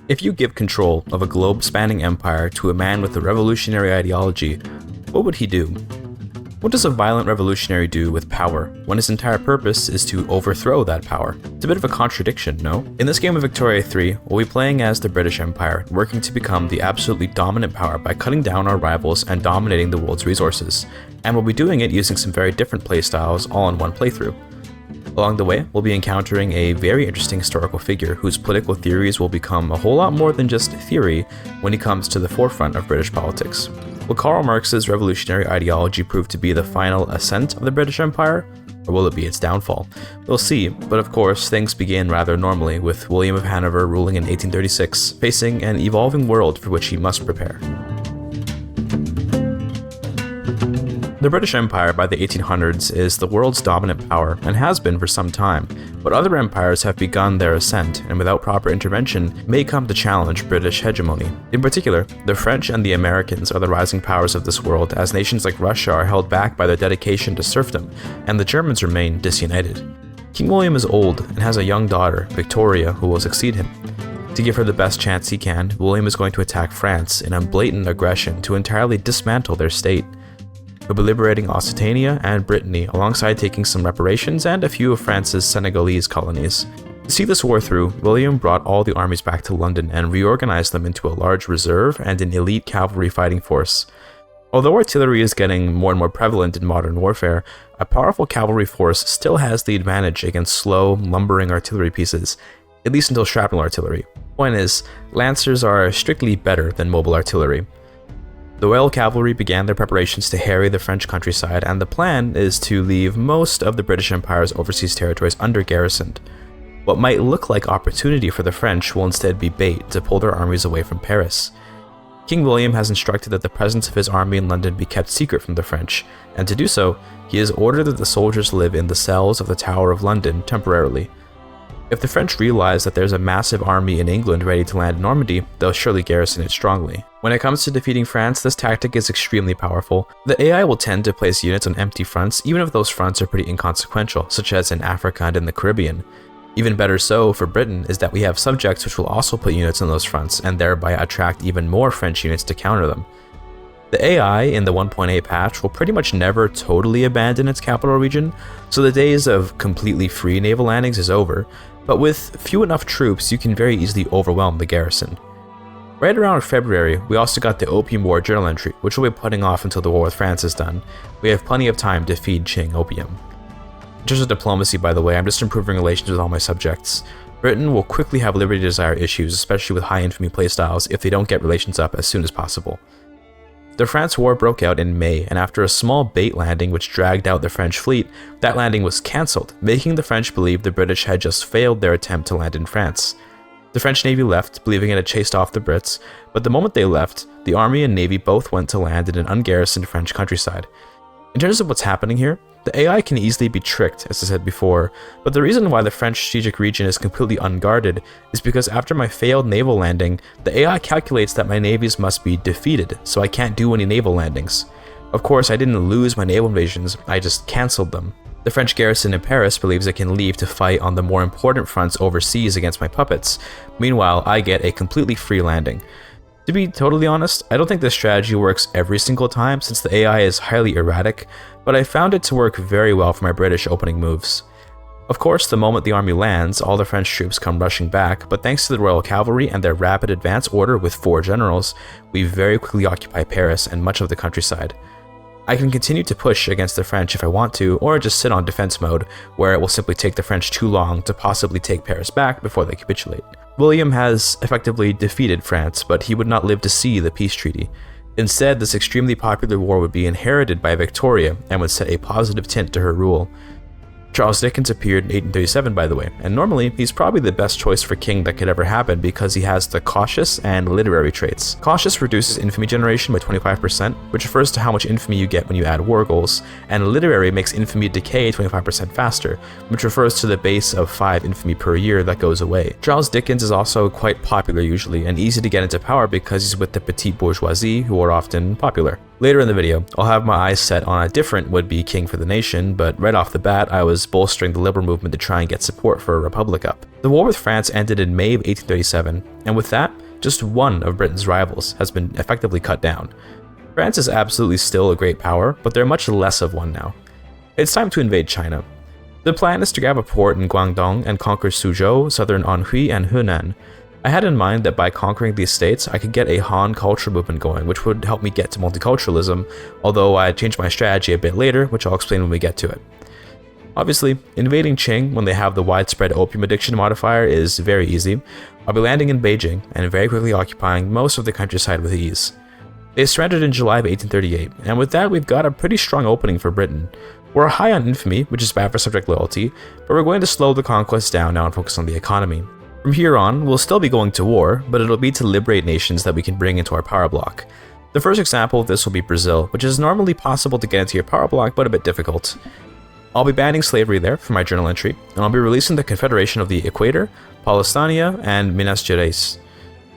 If you give control of a globe-spanning empire to a man with a revolutionary ideology, what would he do? What does a violent revolutionary do with power when his entire purpose is to overthrow that power? It's a bit of a contradiction, no? In this game of Victoria 3, we'll be playing as the British Empire, working to become the absolutely dominant power by cutting down our rivals and dominating the world's resources. And we'll be doing it using some very different playstyles all in one playthrough. Along the way, we'll be encountering a very interesting historical figure whose political theories will become a whole lot more than just theory when he comes to the forefront of British politics. Will Karl Marx's revolutionary ideology prove to be the final ascent of the British Empire, or will it be its downfall? We'll see, but of course things begin rather normally, with William of Hanover ruling in 1836, facing an evolving world for which he must prepare. The British Empire by the 1800s is the world's dominant power and has been for some time, but other empires have begun their ascent and without proper intervention may come to challenge British hegemony. In particular, the French and the Americans are the rising powers of this world as nations like Russia are held back by their dedication to serfdom, and the Germans remain disunited. King William is old and has a young daughter, Victoria, who will succeed him. To give her the best chance he can, William is going to attack France in a blatant aggression to entirely dismantle their state. He'll be liberating Occitania and Brittany alongside taking some reparations and a few of France's Senegalese colonies. To see this war through, William brought all the armies back to London and reorganized them into a large reserve and an elite cavalry fighting force. Although artillery is getting more and more prevalent in modern warfare, a powerful cavalry force still has the advantage against slow, lumbering artillery pieces, at least until shrapnel artillery. Point is, lancers are strictly better than mobile artillery. The Royal Cavalry began their preparations to harry the French countryside, and the plan is to leave most of the British Empire's overseas territories under-garrisoned. What might look like opportunity for the French will instead be bait to pull their armies away from Paris. King William has instructed that the presence of his army in London be kept secret from the French, and to do so, he has ordered that the soldiers live in the cells of the Tower of London temporarily. If the French realize that there's a massive army in England ready to land in Normandy, they'll surely garrison it strongly. When it comes to defeating France, this tactic is extremely powerful. The AI will tend to place units on empty fronts, even if those fronts are pretty inconsequential, such as in Africa and in the Caribbean. Even better so for Britain is that we have subjects which will also put units on those fronts, and thereby attract even more French units to counter them. The AI in the 1.8 patch will pretty much never totally abandon its capital region, so the days of completely free naval landings is over, but with few enough troops you can very easily overwhelm the garrison. Right around February, we also got the Opium War journal entry, which we'll be putting off until the war with France is done. We have plenty of time to feed Qing opium. In terms of diplomacy, by the way, I'm just improving relations with all my subjects. Britain will quickly have liberty desire issues, especially with high infamy playstyles, if they don't get relations up as soon as possible. The France War broke out in May, and after a small bait landing which dragged out the French fleet, that landing was cancelled, making the French believe the British had just failed their attempt to land in France. The French Navy left, believing it had chased off the Brits, but the moment they left, the Army and Navy both went to land in an ungarrisoned French countryside. In terms of what's happening here, the AI can easily be tricked, as I said before, but the reason why the French strategic region is completely unguarded is because after my failed naval landing, the AI calculates that my navies must be defeated, so I can't do any naval landings. Of course, I didn't lose my naval invasions, I just cancelled them. The French garrison in Paris believes it can leave to fight on the more important fronts overseas against my puppets. Meanwhile, I get a completely free landing. To be totally honest, I don't think this strategy works every single time since the AI is highly erratic, but I found it to work very well for my British opening moves. Of course, the moment the army lands, all the French troops come rushing back, but thanks to the Royal Cavalry and their rapid advance order with 4 generals, we very quickly occupy Paris and much of the countryside. I can continue to push against the French if I want to, or just sit on defense mode, where it will simply take the French too long to possibly take Paris back before they capitulate. William has effectively defeated France, but he would not live to see the peace treaty. Instead, this extremely popular war would be inherited by Victoria and would set a positive tint to her rule. Charles Dickens appeared in 1837, by the way, and normally he's probably the best choice for king that could ever happen because he has the cautious and literary traits. Cautious reduces infamy generation by 25%, which refers to how much infamy you get when you add war goals, and literary makes infamy decay 25% faster, which refers to the base of 5 infamy per year that goes away. Charles Dickens is also quite popular usually, and easy to get into power because he's with the petite bourgeoisie who are often popular. Later in the video, I'll have my eyes set on a different would-be king for the nation, but right off the bat, I was bolstering the liberal movement to try and get support for a republic up. The war with France ended in May of 1837, and with that, just one of Britain's rivals has been effectively cut down. France is absolutely still a great power, but they're much less of one now. It's time to invade China. The plan is to grab a port in Guangdong and conquer Suzhou, southern Anhui, and Hunan. I had in mind that by conquering these states, I could get a Han culture movement going, which would help me get to multiculturalism, although I changed my strategy a bit later, which I'll explain when we get to it. Obviously, invading Qing when they have the widespread opium addiction modifier is very easy. I'll be landing in Beijing and very quickly occupying most of the countryside with ease. They surrendered in July of 1838, and with that we've got a pretty strong opening for Britain. We're high on infamy, which is bad for subject loyalty, but we're going to slow the conquest down now and focus on the economy. From here on, we'll still be going to war, but it'll be to liberate nations that we can bring into our power block. The first example of this will be Brazil, which is normally possible to get into your power block, but a bit difficult. I'll be banning slavery there for my journal entry, and I'll be releasing the Confederation of the Equator, Paulistania, and Minas Gerais.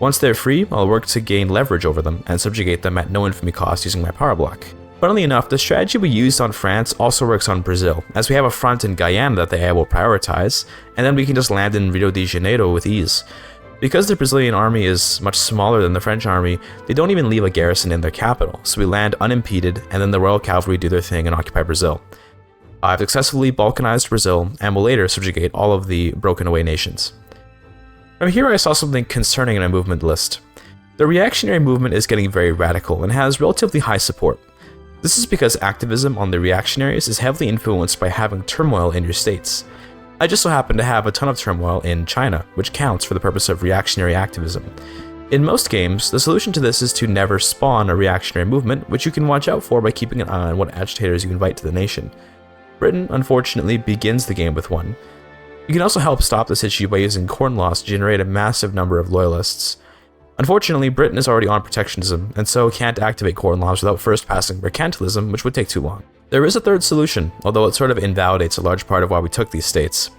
Once they're free, I'll work to gain leverage over them and subjugate them at no infamy cost using my power block. Funnily enough, the strategy we used on France also works on Brazil, as we have a front in Guyana that the AI will prioritize, and then we can just land in Rio de Janeiro with ease. Because the Brazilian army is much smaller than the French army, they don't even leave a garrison in their capital, so we land unimpeded, and then the Royal Cavalry do their thing and occupy Brazil. I've successfully Balkanized Brazil, and will later subjugate all of the broken away nations. From here I saw something concerning in my movement list. The reactionary movement is getting very radical and has relatively high support. This is because activism on the reactionaries is heavily influenced by having turmoil in your states. I just so happen to have a ton of turmoil in China, which counts for the purpose of reactionary activism. In most games, the solution to this is to never spawn a reactionary movement, which you can watch out for by keeping an eye on what agitators you invite to the nation. Britain, unfortunately, begins the game with one. You can also help stop this issue by using corn laws to generate a massive number of loyalists. Unfortunately, Britain is already on protectionism, and so can't activate corn laws without first passing mercantilism, which would take too long. There is a third solution, although it sort of invalidates a large part of why we took these states.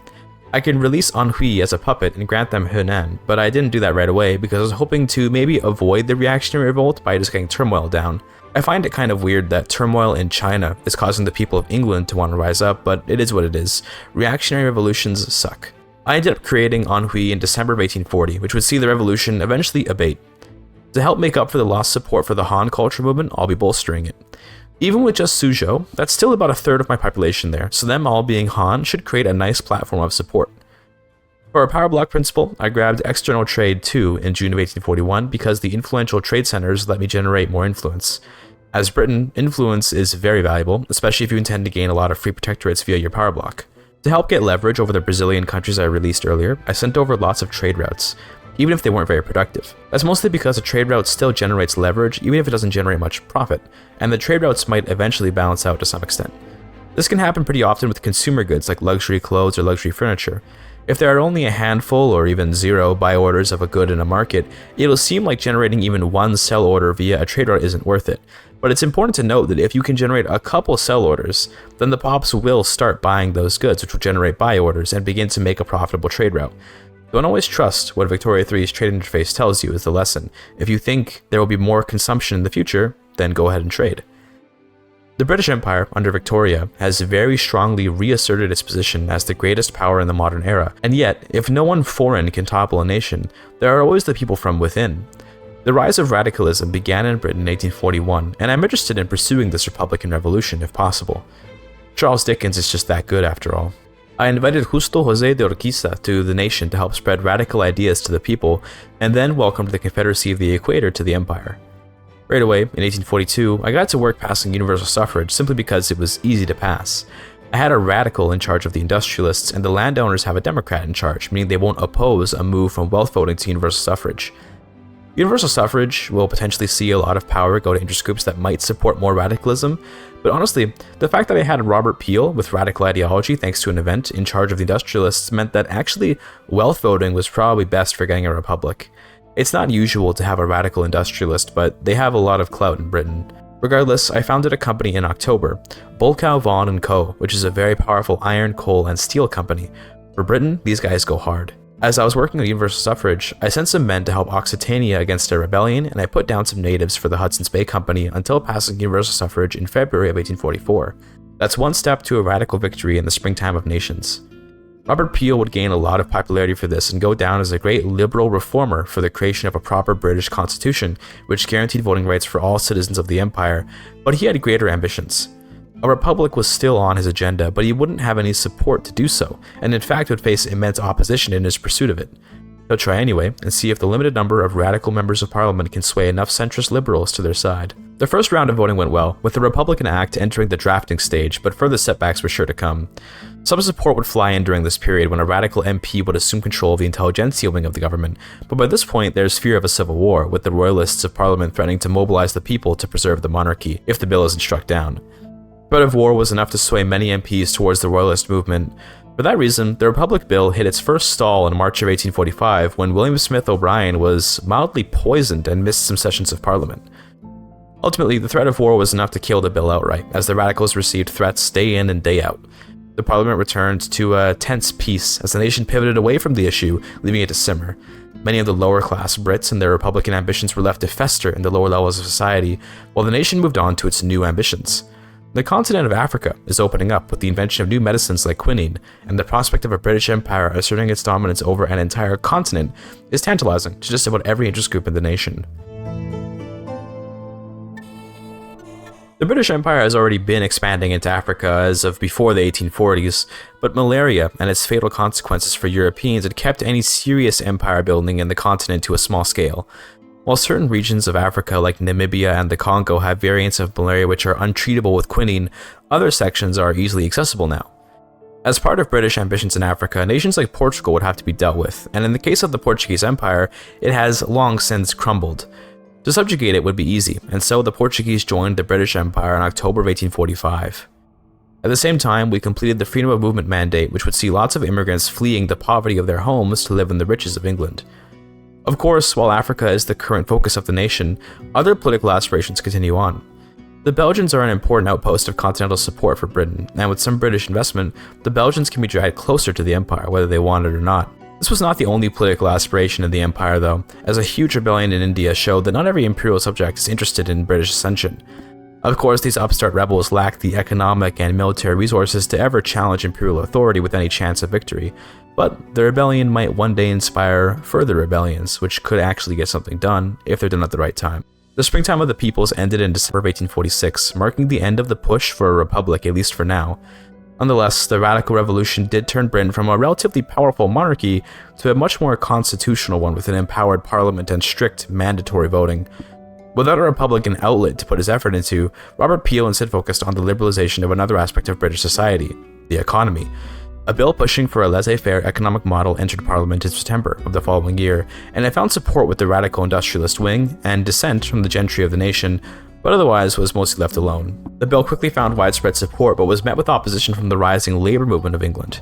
I can release Anhui as a puppet and grant them Hunan, but I didn't do that right away because I was hoping to maybe avoid the reactionary revolt by just getting turmoil down. I find it kind of weird that turmoil in China is causing the people of England to want to rise up, but it is what it is. Reactionary revolutions suck. I ended up creating Anhui in December of 1840, which would see the revolution eventually abate. To help make up for the lost support for the Han culture movement, I'll be bolstering it. Even with just Suzhou, that's still about a third of my population there, so them all being Han should create a nice platform of support. For our power block principle, I grabbed external trade too in June of 1841 because the influential trade centers let me generate more influence. As Britain, influence is very valuable, especially if you intend to gain a lot of free protectorates via your power block. To help get leverage over the Brazilian countries I released earlier, I sent over lots of trade routes, even if they weren't very productive. That's mostly because a trade route still generates leverage even if it doesn't generate much profit, and the trade routes might eventually balance out to some extent. This can happen pretty often with consumer goods like luxury clothes or luxury furniture. If there are only a handful or even zero buy orders of a good in a market, it'll seem like generating even one sell order via a trade route isn't worth it. But it's important to note that if you can generate a couple sell orders, then the pops will start buying those goods, which will generate buy orders and begin to make a profitable trade route. Don't always trust what Victoria 3's trade interface tells you is the lesson. If you think there will be more consumption in the future, then go ahead and trade. The British Empire, under Victoria, has very strongly reasserted its position as the greatest power in the modern era, and yet, if no one foreign can topple a nation, there are always the people from within. The rise of radicalism began in Britain in 1841, and I'm interested in pursuing this Republican revolution if possible. Charles Dickens is just that good after all. I invited Justo José de Urquiza to the nation to help spread radical ideas to the people, and then welcomed the Confederacy of the Equator to the empire. Right away, in 1842, I got to work passing universal suffrage simply because it was easy to pass. I had a radical in charge of the industrialists, and the landowners have a Democrat in charge, meaning they won't oppose a move from wealth voting to universal suffrage. Universal suffrage will potentially see a lot of power go to interest groups that might support more radicalism, but honestly, the fact that I had Robert Peel with radical ideology thanks to an event in charge of the industrialists meant that actually wealth voting was probably best for getting a republic. It's not usual to have a radical industrialist, but they have a lot of clout in Britain. Regardless, I founded a company in October, Bolkow, Vaughan & Co., which is a very powerful iron, coal, and steel company. For Britain, these guys go hard. As I was working on universal suffrage, I sent some men to help Occitania against a rebellion, and I put down some natives for the Hudson's Bay Company until passing universal suffrage in February of 1844. That's one step to a radical victory in the springtime of nations. Robert Peel would gain a lot of popularity for this and go down as a great liberal reformer for the creation of a proper British constitution, which guaranteed voting rights for all citizens of the empire, but he had greater ambitions. A republic was still on his agenda, but he wouldn't have any support to do so, and in fact would face immense opposition in his pursuit of it. He'll try anyway, and see if the limited number of radical members of parliament can sway enough centrist liberals to their side. The first round of voting went well, with the Republican Act entering the drafting stage, but further setbacks were sure to come. Some support would fly in during this period when a radical MP would assume control of the intelligentsia wing of the government, but by this point there's fear of a civil war, with the royalists of parliament threatening to mobilize the people to preserve the monarchy, if the bill isn't struck down. The threat of war was enough to sway many MPs towards the royalist movement. For that reason, the Republic Bill hit its first stall in March of 1845 when William Smith O'Brien was mildly poisoned and missed some sessions of Parliament. Ultimately, the threat of war was enough to kill the bill outright, as the radicals received threats day in and day out. The Parliament returned to a tense peace as the nation pivoted away from the issue, leaving it to simmer. Many of the lower-class Brits and their Republican ambitions were left to fester in the lower levels of society, while the nation moved on to its new ambitions. The continent of Africa is opening up with the invention of new medicines like quinine, and the prospect of a British Empire asserting its dominance over an entire continent is tantalizing to just about every interest group in the nation. The British Empire has already been expanding into Africa as of before the 1840s, but malaria and its fatal consequences for Europeans had kept any serious empire building in the continent to a small scale. While certain regions of Africa like Namibia and the Congo have variants of malaria which are untreatable with quinine, other sections are easily accessible now. As part of British ambitions in Africa, nations like Portugal would have to be dealt with, and in the case of the Portuguese Empire, it has long since crumbled. To subjugate it would be easy, and so the Portuguese joined the British Empire in October of 1845. At the same time, we completed the Freedom of Movement Mandate, which would see lots of immigrants fleeing the poverty of their homes to live in the riches of England. Of course, while Africa is the current focus of the nation, other political aspirations continue on. The Belgians are an important outpost of continental support for Britain, and with some British investment, the Belgians can be dragged closer to the empire, whether they want it or not. This was not the only political aspiration in the empire, though, as a huge rebellion in India showed that not every imperial subject is interested in British ascension. Of course, these upstart rebels lacked the economic and military resources to ever challenge imperial authority with any chance of victory, but the rebellion might one day inspire further rebellions, which could actually get something done if they're done at the right time. The springtime of the peoples ended in December of 1846, marking the end of the push for a republic, at least for now. Nonetheless, the radical revolution did turn Britain from a relatively powerful monarchy to a much more constitutional one with an empowered parliament and strict mandatory voting. Without a Republican outlet to put his effort into, Robert Peel instead focused on the liberalization of another aspect of British society, the economy. A bill pushing for a laissez-faire economic model entered Parliament in September of the following year, and it found support with the radical industrialist wing and dissent from the gentry of the nation, but otherwise was mostly left alone. The bill quickly found widespread support, but was met with opposition from the rising labor movement of England.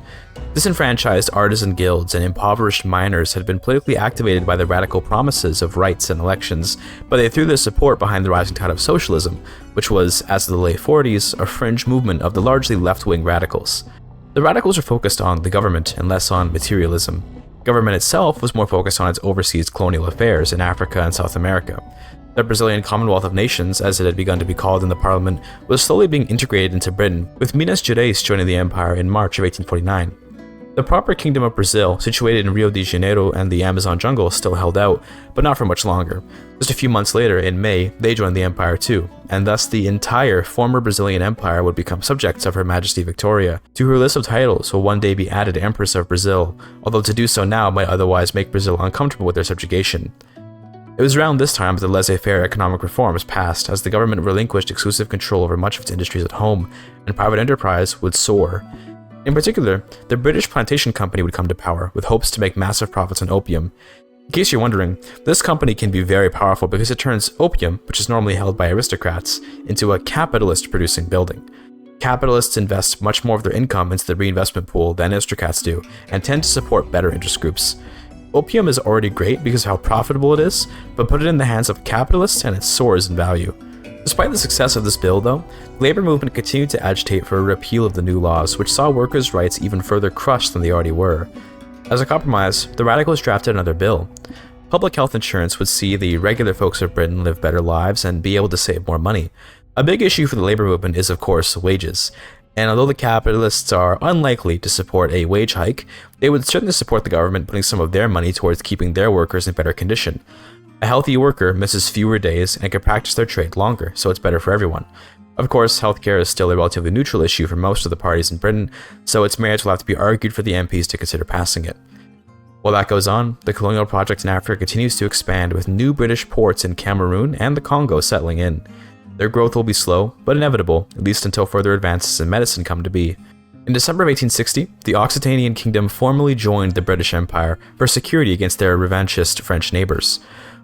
Disenfranchised artisan guilds and impoverished miners had been politically activated by the radical promises of rights and elections, but they threw their support behind the rising tide of socialism, which was, as of the late 40s, a fringe movement of the largely left-wing radicals. The radicals were focused on the government and less on materialism. Government itself was more focused on its overseas colonial affairs in Africa and South America. The Brazilian Commonwealth of Nations, as it had begun to be called in the Parliament, was slowly being integrated into Britain, with Minas Gerais joining the empire in March of 1849. The proper Kingdom of Brazil, situated in Rio de Janeiro and the Amazon jungle, still held out, but not for much longer. Just a few months later, in May, they joined the empire too, and thus the entire former Brazilian empire would become subjects of Her Majesty Victoria. To her list of titles will one day be added Empress of Brazil, although to do so now might otherwise make Brazil uncomfortable with their subjugation. It was around this time that the laissez-faire economic reforms passed, as the government relinquished exclusive control over much of its industries at home, and private enterprise would soar. In particular, the British Plantation Company would come to power, with hopes to make massive profits on opium. In case you're wondering, this company can be very powerful because it turns opium, which is normally held by aristocrats, into a capitalist-producing building. Capitalists invest much more of their income into the reinvestment pool than aristocrats do, and tend to support better interest groups. Opium is already great because of how profitable it is, but put it in the hands of capitalists and it soars in value. Despite the success of this bill, though, the labor movement continued to agitate for a repeal of the new laws, which saw workers' rights even further crushed than they already were. As a compromise, the radicals drafted another bill. Public health insurance would see the regular folks of Britain live better lives and be able to save more money. A big issue for the labor movement is, of course, wages. And although the capitalists are unlikely to support a wage hike, they would certainly support the government putting some of their money towards keeping their workers in better condition. A healthy worker misses fewer days and can practice their trade longer, so it's better for everyone. Of course, healthcare is still a relatively neutral issue for most of the parties in Britain, so its merits will have to be argued for the MPs to consider passing it. While that goes on, the colonial project in Africa continues to expand, with new British ports in Cameroon and the Congo settling in. Their growth will be slow, but inevitable, at least until further advances in medicine come to be. In December of 1860, the Occitanian kingdom formally joined the British Empire for security against their revanchist French neighbors.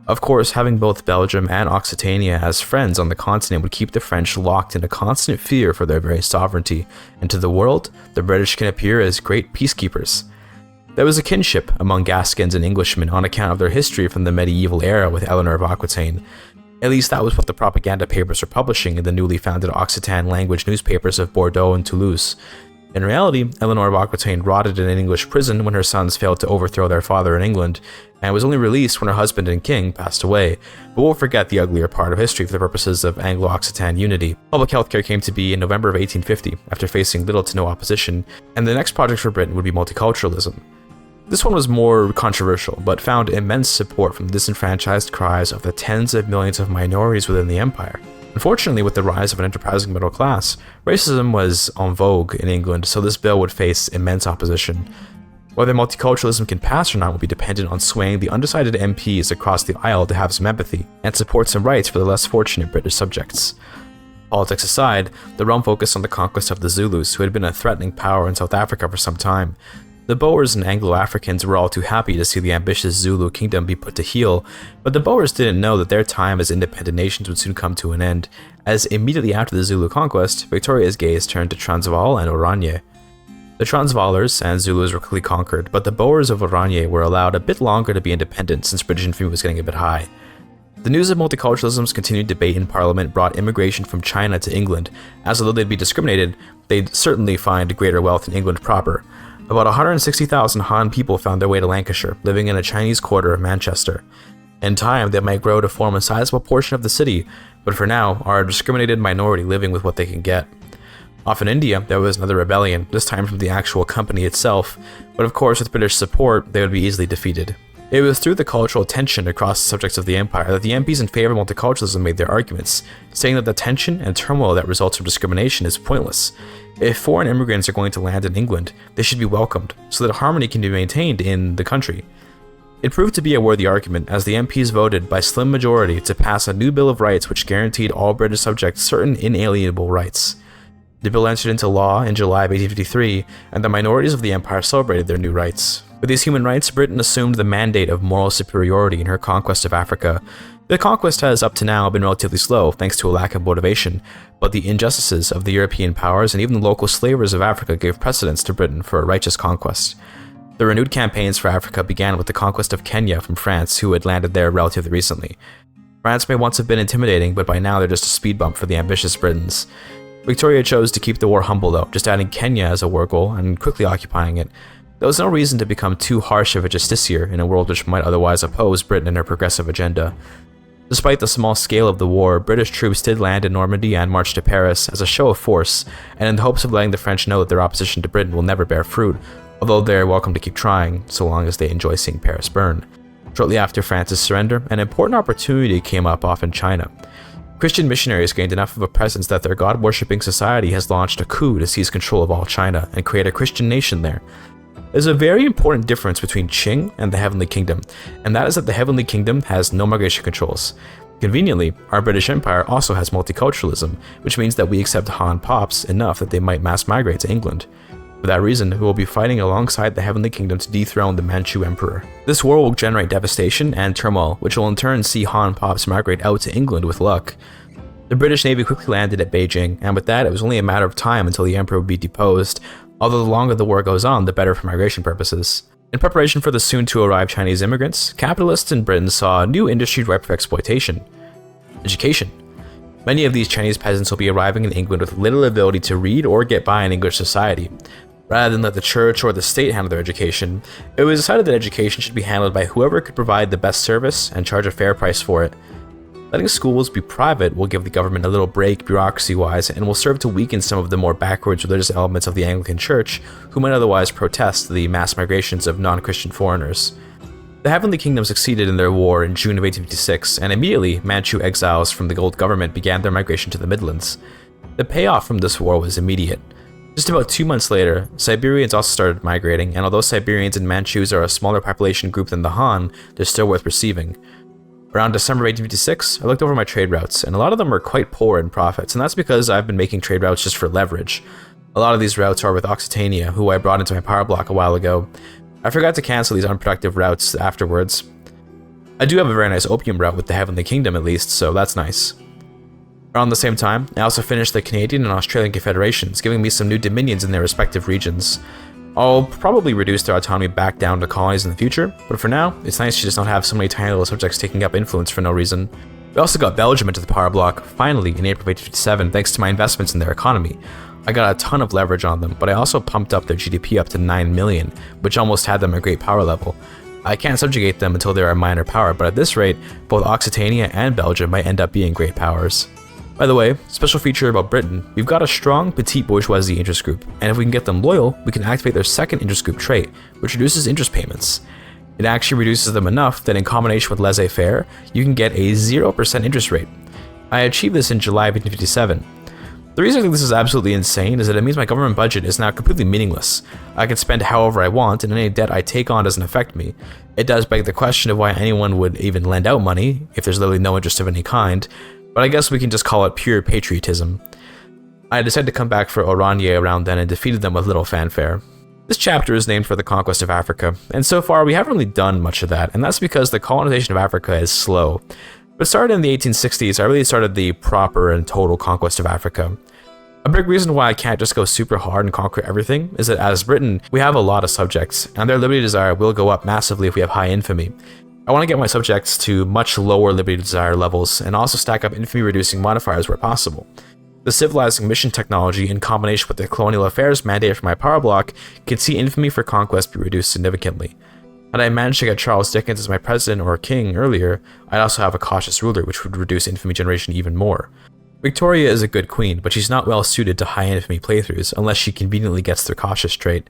Of course, having both Belgium and Occitania as friends on the continent would keep the French locked in a constant fear for their very sovereignty, and to the world, the British can appear as great peacekeepers. There was a kinship among Gascons and Englishmen on account of their history from the medieval era with Eleanor of Aquitaine. At least that was what the propaganda papers were publishing in the newly founded Occitan language newspapers of Bordeaux and Toulouse. In reality, Eleanor of Aquitaine rotted in an English prison when her sons failed to overthrow their father in England, and was only released when her husband and king passed away, but we'll forget the uglier part of history for the purposes of Anglo-Occitan unity. Public healthcare came to be in November of 1850, after facing little to no opposition, and the next project for Britain would be multiculturalism. This one was more controversial, but found immense support from the disenfranchised cries of the tens of millions of minorities within the empire. Unfortunately, with the rise of an enterprising middle class, racism was en vogue in England, so this bill would face immense opposition. Whether multiculturalism can pass or not will be dependent on swaying the undecided MPs across the aisle to have some empathy and support some rights for the less fortunate British subjects. Politics aside, the realm focused on the conquest of the Zulus, who had been a threatening power in South Africa for some time. The Boers and Anglo-Africans were all too happy to see the ambitious Zulu kingdom be put to heel, but the Boers didn't know that their time as independent nations would soon come to an end, as immediately after the Zulu conquest, Victoria's gaze turned to Transvaal and Oranje. The Transvaalers and Zulus were quickly conquered, but the Boers of Oranje were allowed a bit longer to be independent since British infamy was getting a bit high. The news of multiculturalism's continued debate in Parliament brought immigration from China to England, as although they'd be discriminated, they'd certainly find greater wealth in England proper. About 160,000 Han people found their way to Lancashire, living in a Chinese quarter of Manchester. In time, they might grow to form a sizable portion of the city, but for now are a discriminated minority living with what they can get. Off in India, there was another rebellion, this time from the actual company itself, but of course with British support, they would be easily defeated. It was through the cultural tension across the subjects of the empire that the MPs in favor of multiculturalism made their arguments, saying that the tension and turmoil that results from discrimination is pointless. If foreign immigrants are going to land in England, they should be welcomed, so that harmony can be maintained in the country. It proved to be a worthy argument, as the MPs voted by slim majority to pass a new Bill of Rights which guaranteed all British subjects certain inalienable rights. The bill entered into law in July of 1853, and the minorities of the empire celebrated their new rights. With these human rights, Britain assumed the mandate of moral superiority in her conquest of Africa. The conquest has up to now been relatively slow, thanks to a lack of motivation, but the injustices of the European powers and even the local slavers of Africa gave precedence to Britain for a righteous conquest. The renewed campaigns for Africa began with the conquest of Kenya from France, who had landed there relatively recently. France may once have been intimidating, but by now they're just a speed bump for the ambitious Britons. Victoria chose to keep the war humble though, just adding Kenya as a war goal and quickly occupying it. There was no reason to become too harsh of a justiciar in a world which might otherwise oppose Britain and her progressive agenda. Despite the small scale of the war, British troops did land in Normandy and march to Paris as a show of force, and in the hopes of letting the French know that their opposition to Britain will never bear fruit, although they're welcome to keep trying, so long as they enjoy seeing Paris burn. Shortly after France's surrender, an important opportunity came up off in China. Christian missionaries gained enough of a presence that their god-worshipping society has launched a coup to seize control of all China and create a Christian nation there. There's a very important difference between Qing and the Heavenly Kingdom, and that is that the Heavenly Kingdom has no migration controls. Conveniently, our British Empire also has multiculturalism, which means that we accept Han Pops enough that they might mass migrate to England. For that reason, we will be fighting alongside the Heavenly Kingdom to dethrone the Manchu Emperor. This war will generate devastation and turmoil, which will in turn see Han Pops migrate out to England with luck. The British Navy quickly landed at Beijing, and with that, it was only a matter of time until the Emperor would be deposed, although the longer the war goes on, the better for migration purposes. In preparation for the soon-to-arrive Chinese immigrants, capitalists in Britain saw a new industry ripe for exploitation: education. Many of these Chinese peasants will be arriving in England with little ability to read or get by in English society. Rather than let the church or the state handle their education, it was decided that education should be handled by whoever could provide the best service and charge a fair price for it. Letting schools be private will give the government a little break bureaucracy-wise and will serve to weaken some of the more backwards religious elements of the Anglican Church who might otherwise protest the mass migrations of non-Christian foreigners. The Heavenly Kingdom succeeded in their war in June of 1856, and immediately Manchu exiles from the old government began their migration to the Midlands. The payoff from this war was immediate. Just about 2 months later, Siberians also started migrating, and although Siberians and Manchus are a smaller population group than the Han, they're still worth receiving. Around December 1856, I looked over my trade routes, and a lot of them were quite poor in profits, and that's because I've been making trade routes just for leverage. A lot of these routes are with Occitania, who I brought into my power block a while ago. I forgot to cancel these unproductive routes afterwards. I do have a very nice opium route with the Heavenly Kingdom at least, so that's nice. Around the same time, I also finished the Canadian and Australian Confederations, giving me some new dominions in their respective regions. I'll probably reduce their autonomy back down to colonies in the future, but for now, it's nice to just not have so many tiny little subjects taking up influence for no reason. We also got Belgium into the power block, finally, in April of 1857, thanks to my investments in their economy. I got a ton of leverage on them, but I also pumped up their GDP up to 9 million, which almost had them at great power level. I can't subjugate them until they're a minor power, but at this rate, both Occitania and Belgium might end up being great powers. By the way, special feature about Britain, we've got a strong petite bourgeoisie interest group, and if we can get them loyal, we can activate their second interest group trait, which reduces interest payments. It actually reduces them enough that in combination with laissez-faire, you can get a 0% interest rate. I achieved this in July of 1857. The reason I think this is absolutely insane is that it means my government budget is now completely meaningless. I can spend however I want, and any debt I take on doesn't affect me. It does beg the question of why anyone would even lend out money, if there's literally no interest of any kind, but I guess we can just call it pure patriotism. I decided to come back for Oranje around then and defeated them with little fanfare. This chapter is named for the Conquest of Africa, and so far we haven't really done much of that, and that's because the colonization of Africa is slow. But started in the 1860s, I really started the proper and total conquest of Africa. A big reason why I can't just go super hard and conquer everything is that as Britain, we have a lot of subjects, and their liberty desire will go up massively if we have high infamy. I want to get my subjects to much lower liberty desire levels and also stack up infamy reducing modifiers where possible. The civilizing mission technology in combination with the colonial affairs mandate for my power block can see infamy for conquest be reduced significantly. Had I managed to get Charles Dickens as my president or king earlier, I'd also have a cautious ruler which would reduce infamy generation even more. Victoria is a good queen, but she's not well suited to high infamy playthroughs unless she conveniently gets their cautious trait.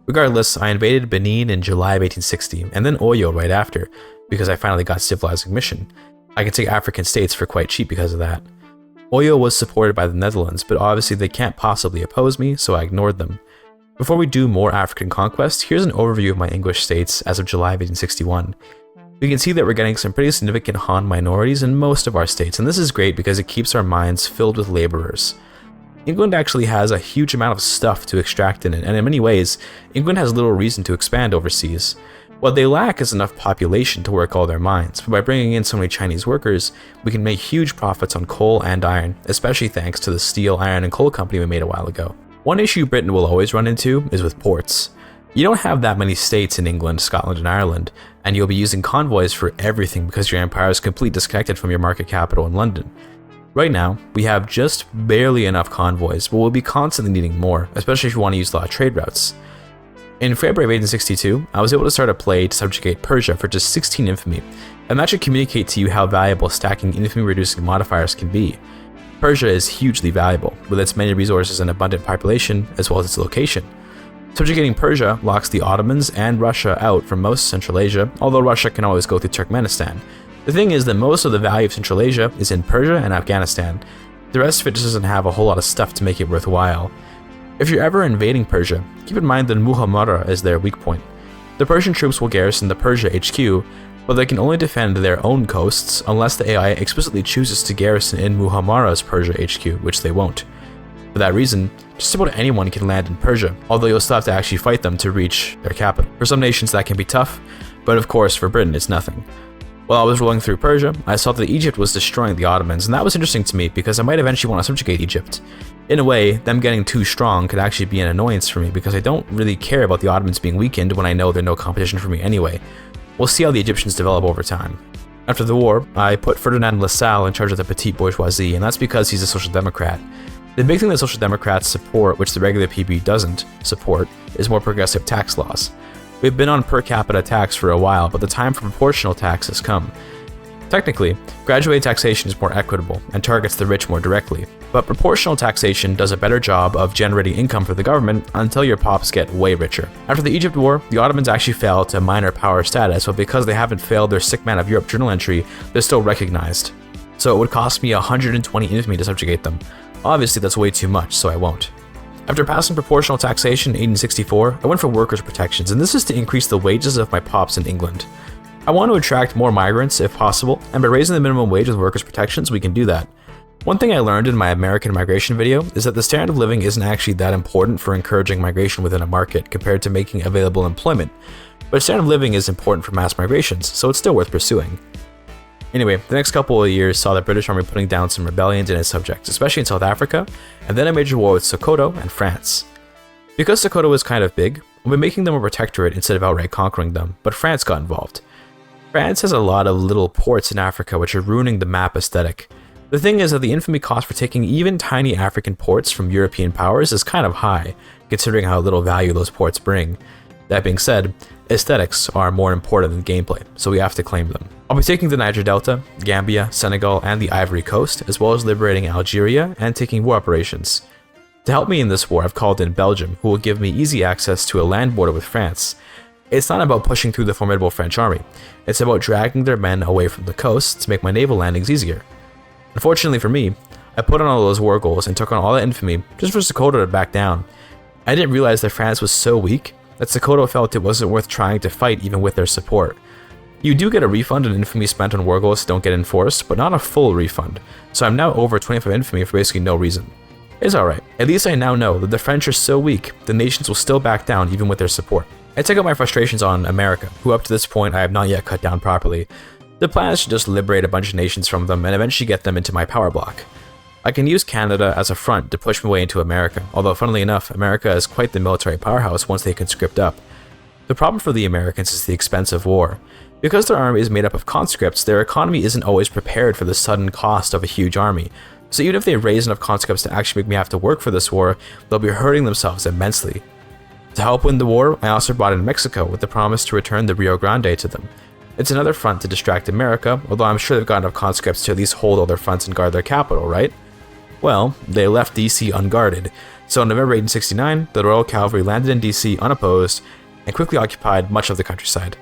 Regardless, I invaded Benin in July of 1860, and then Oyo right after, because I finally got civilizing mission. I can take African states for quite cheap because of that. Oyo was supported by the Netherlands, but obviously they can't possibly oppose me, so I ignored them. Before we do more African conquest, here's an overview of my English states as of July of 1861. We can see that we're getting some pretty significant Han minorities in most of our states, and this is great because it keeps our minds filled with laborers. England actually has a huge amount of stuff to extract in it, and in many ways, England has little reason to expand overseas. What they lack is enough population to work all their mines, but by bringing in so many Chinese workers, we can make huge profits on coal and iron, especially thanks to the steel, iron, and coal company we made a while ago. One issue Britain will always run into is with ports. You don't have that many states in England, Scotland, and Ireland, and you'll be using convoys for everything because your empire is completely disconnected from your market capital in London. Right now, we have just barely enough convoys, but we'll be constantly needing more, especially if you want to use a lot of trade routes. In February of 1862, I was able to start a play to subjugate Persia for just 16 infamy, and that should communicate to you how valuable stacking infamy-reducing modifiers can be. Persia is hugely valuable, with its many resources and abundant population, as well as its location. Subjugating Persia locks the Ottomans and Russia out from most Central Asia, although Russia can always go through Turkmenistan. The thing is that most of the value of Central Asia is in Persia and Afghanistan. The rest of it just doesn't have a whole lot of stuff to make it worthwhile. If you're ever invading Persia, keep in mind that Muhammara is their weak point. The Persian troops will garrison the Persia HQ, but they can only defend their own coasts unless the AI explicitly chooses to garrison in Muhammara's Persia HQ, which they won't. For that reason, just about anyone can land in Persia, although you'll still have to actually fight them to reach their capital. For some nations that can be tough, but of course for Britain it's nothing. While I was rolling through Persia, I saw that Egypt was destroying the Ottomans, and that was interesting to me because I might eventually want to subjugate Egypt. In a way, them getting too strong could actually be an annoyance for me because I don't really care about the Ottomans being weakened when I know they're no competition for me anyway. We'll see how the Egyptians develop over time. After the war, I put Ferdinand Lassalle in charge of the petite bourgeoisie, and that's because he's a social democrat. The big thing that Social Democrats support, which the regular PB doesn't support, is more progressive tax laws. We've been on per capita tax for a while, but the time for proportional tax has come. Technically, graduated taxation is more equitable and targets the rich more directly, but proportional taxation does a better job of generating income for the government until your pops get way richer. After the Egypt War, the Ottomans actually fell to minor power status, but because they haven't failed their sick man of Europe journal entry, they're still recognized. So it would cost me 120 infamy to subjugate them. Obviously that's way too much, so I won't. After passing proportional taxation in 1864, I went for workers' protections, and this is to increase the wages of my pops in England. I want to attract more migrants if possible, and by raising the minimum wage with workers' protections, we can do that. One thing I learned in my American migration video is that the standard of living isn't actually that important for encouraging migration within a market compared to making available employment, but standard of living is important for mass migrations, so it's still worth pursuing. Anyway, the next couple of years saw the British Army putting down some rebellions in its subjects, especially in South Africa, and then a major war with Sokoto and France. Because Sokoto was kind of big, we'll be making them a protectorate instead of outright conquering them, but France got involved. France has a lot of little ports in Africa which are ruining the map aesthetic. The thing is that the infamy cost for taking even tiny African ports from European powers is kind of high, considering how little value those ports bring. That being said, aesthetics are more important than gameplay, so we have to claim them. I'll be taking the Niger Delta, Gambia, Senegal, and the Ivory Coast, as well as liberating Algeria and taking war operations. To help me in this war, I've called in Belgium, who will give me easy access to a land border with France. It's not about pushing through the formidable French army, it's about dragging their men away from the coast to make my naval landings easier. Unfortunately for me, I put on all those war goals and took on all that infamy just for Sokoto to back down. I didn't realize that France was so weak that Sokoto felt it wasn't worth trying to fight even with their support. You do get a refund on infamy spent on war goals that don't get enforced, but not a full refund, so I'm now over 25 infamy for basically no reason. It's alright, at least I now know that the French are so weak, the nations will still back down even with their support. I take out my frustrations on America, who up to this point I have not yet cut down properly. The plan is to just liberate a bunch of nations from them and eventually get them into my power block. I can use Canada as a front to push my way into America, although funnily enough, America is quite the military powerhouse once they conscript up. The problem for the Americans is the expense of war. Because their army is made up of conscripts, their economy isn't always prepared for the sudden cost of a huge army. So even if they raise enough conscripts to actually make me have to work for this war, they'll be hurting themselves immensely. To help win the war, I also brought in Mexico with the promise to return the Rio Grande to them. It's another front to distract America, although I'm sure they've got enough conscripts to at least hold all their fronts and guard their capital, right? Well, they left DC unguarded, so in November 1869, the Royal Cavalry landed in DC unopposed and quickly occupied much of the countryside.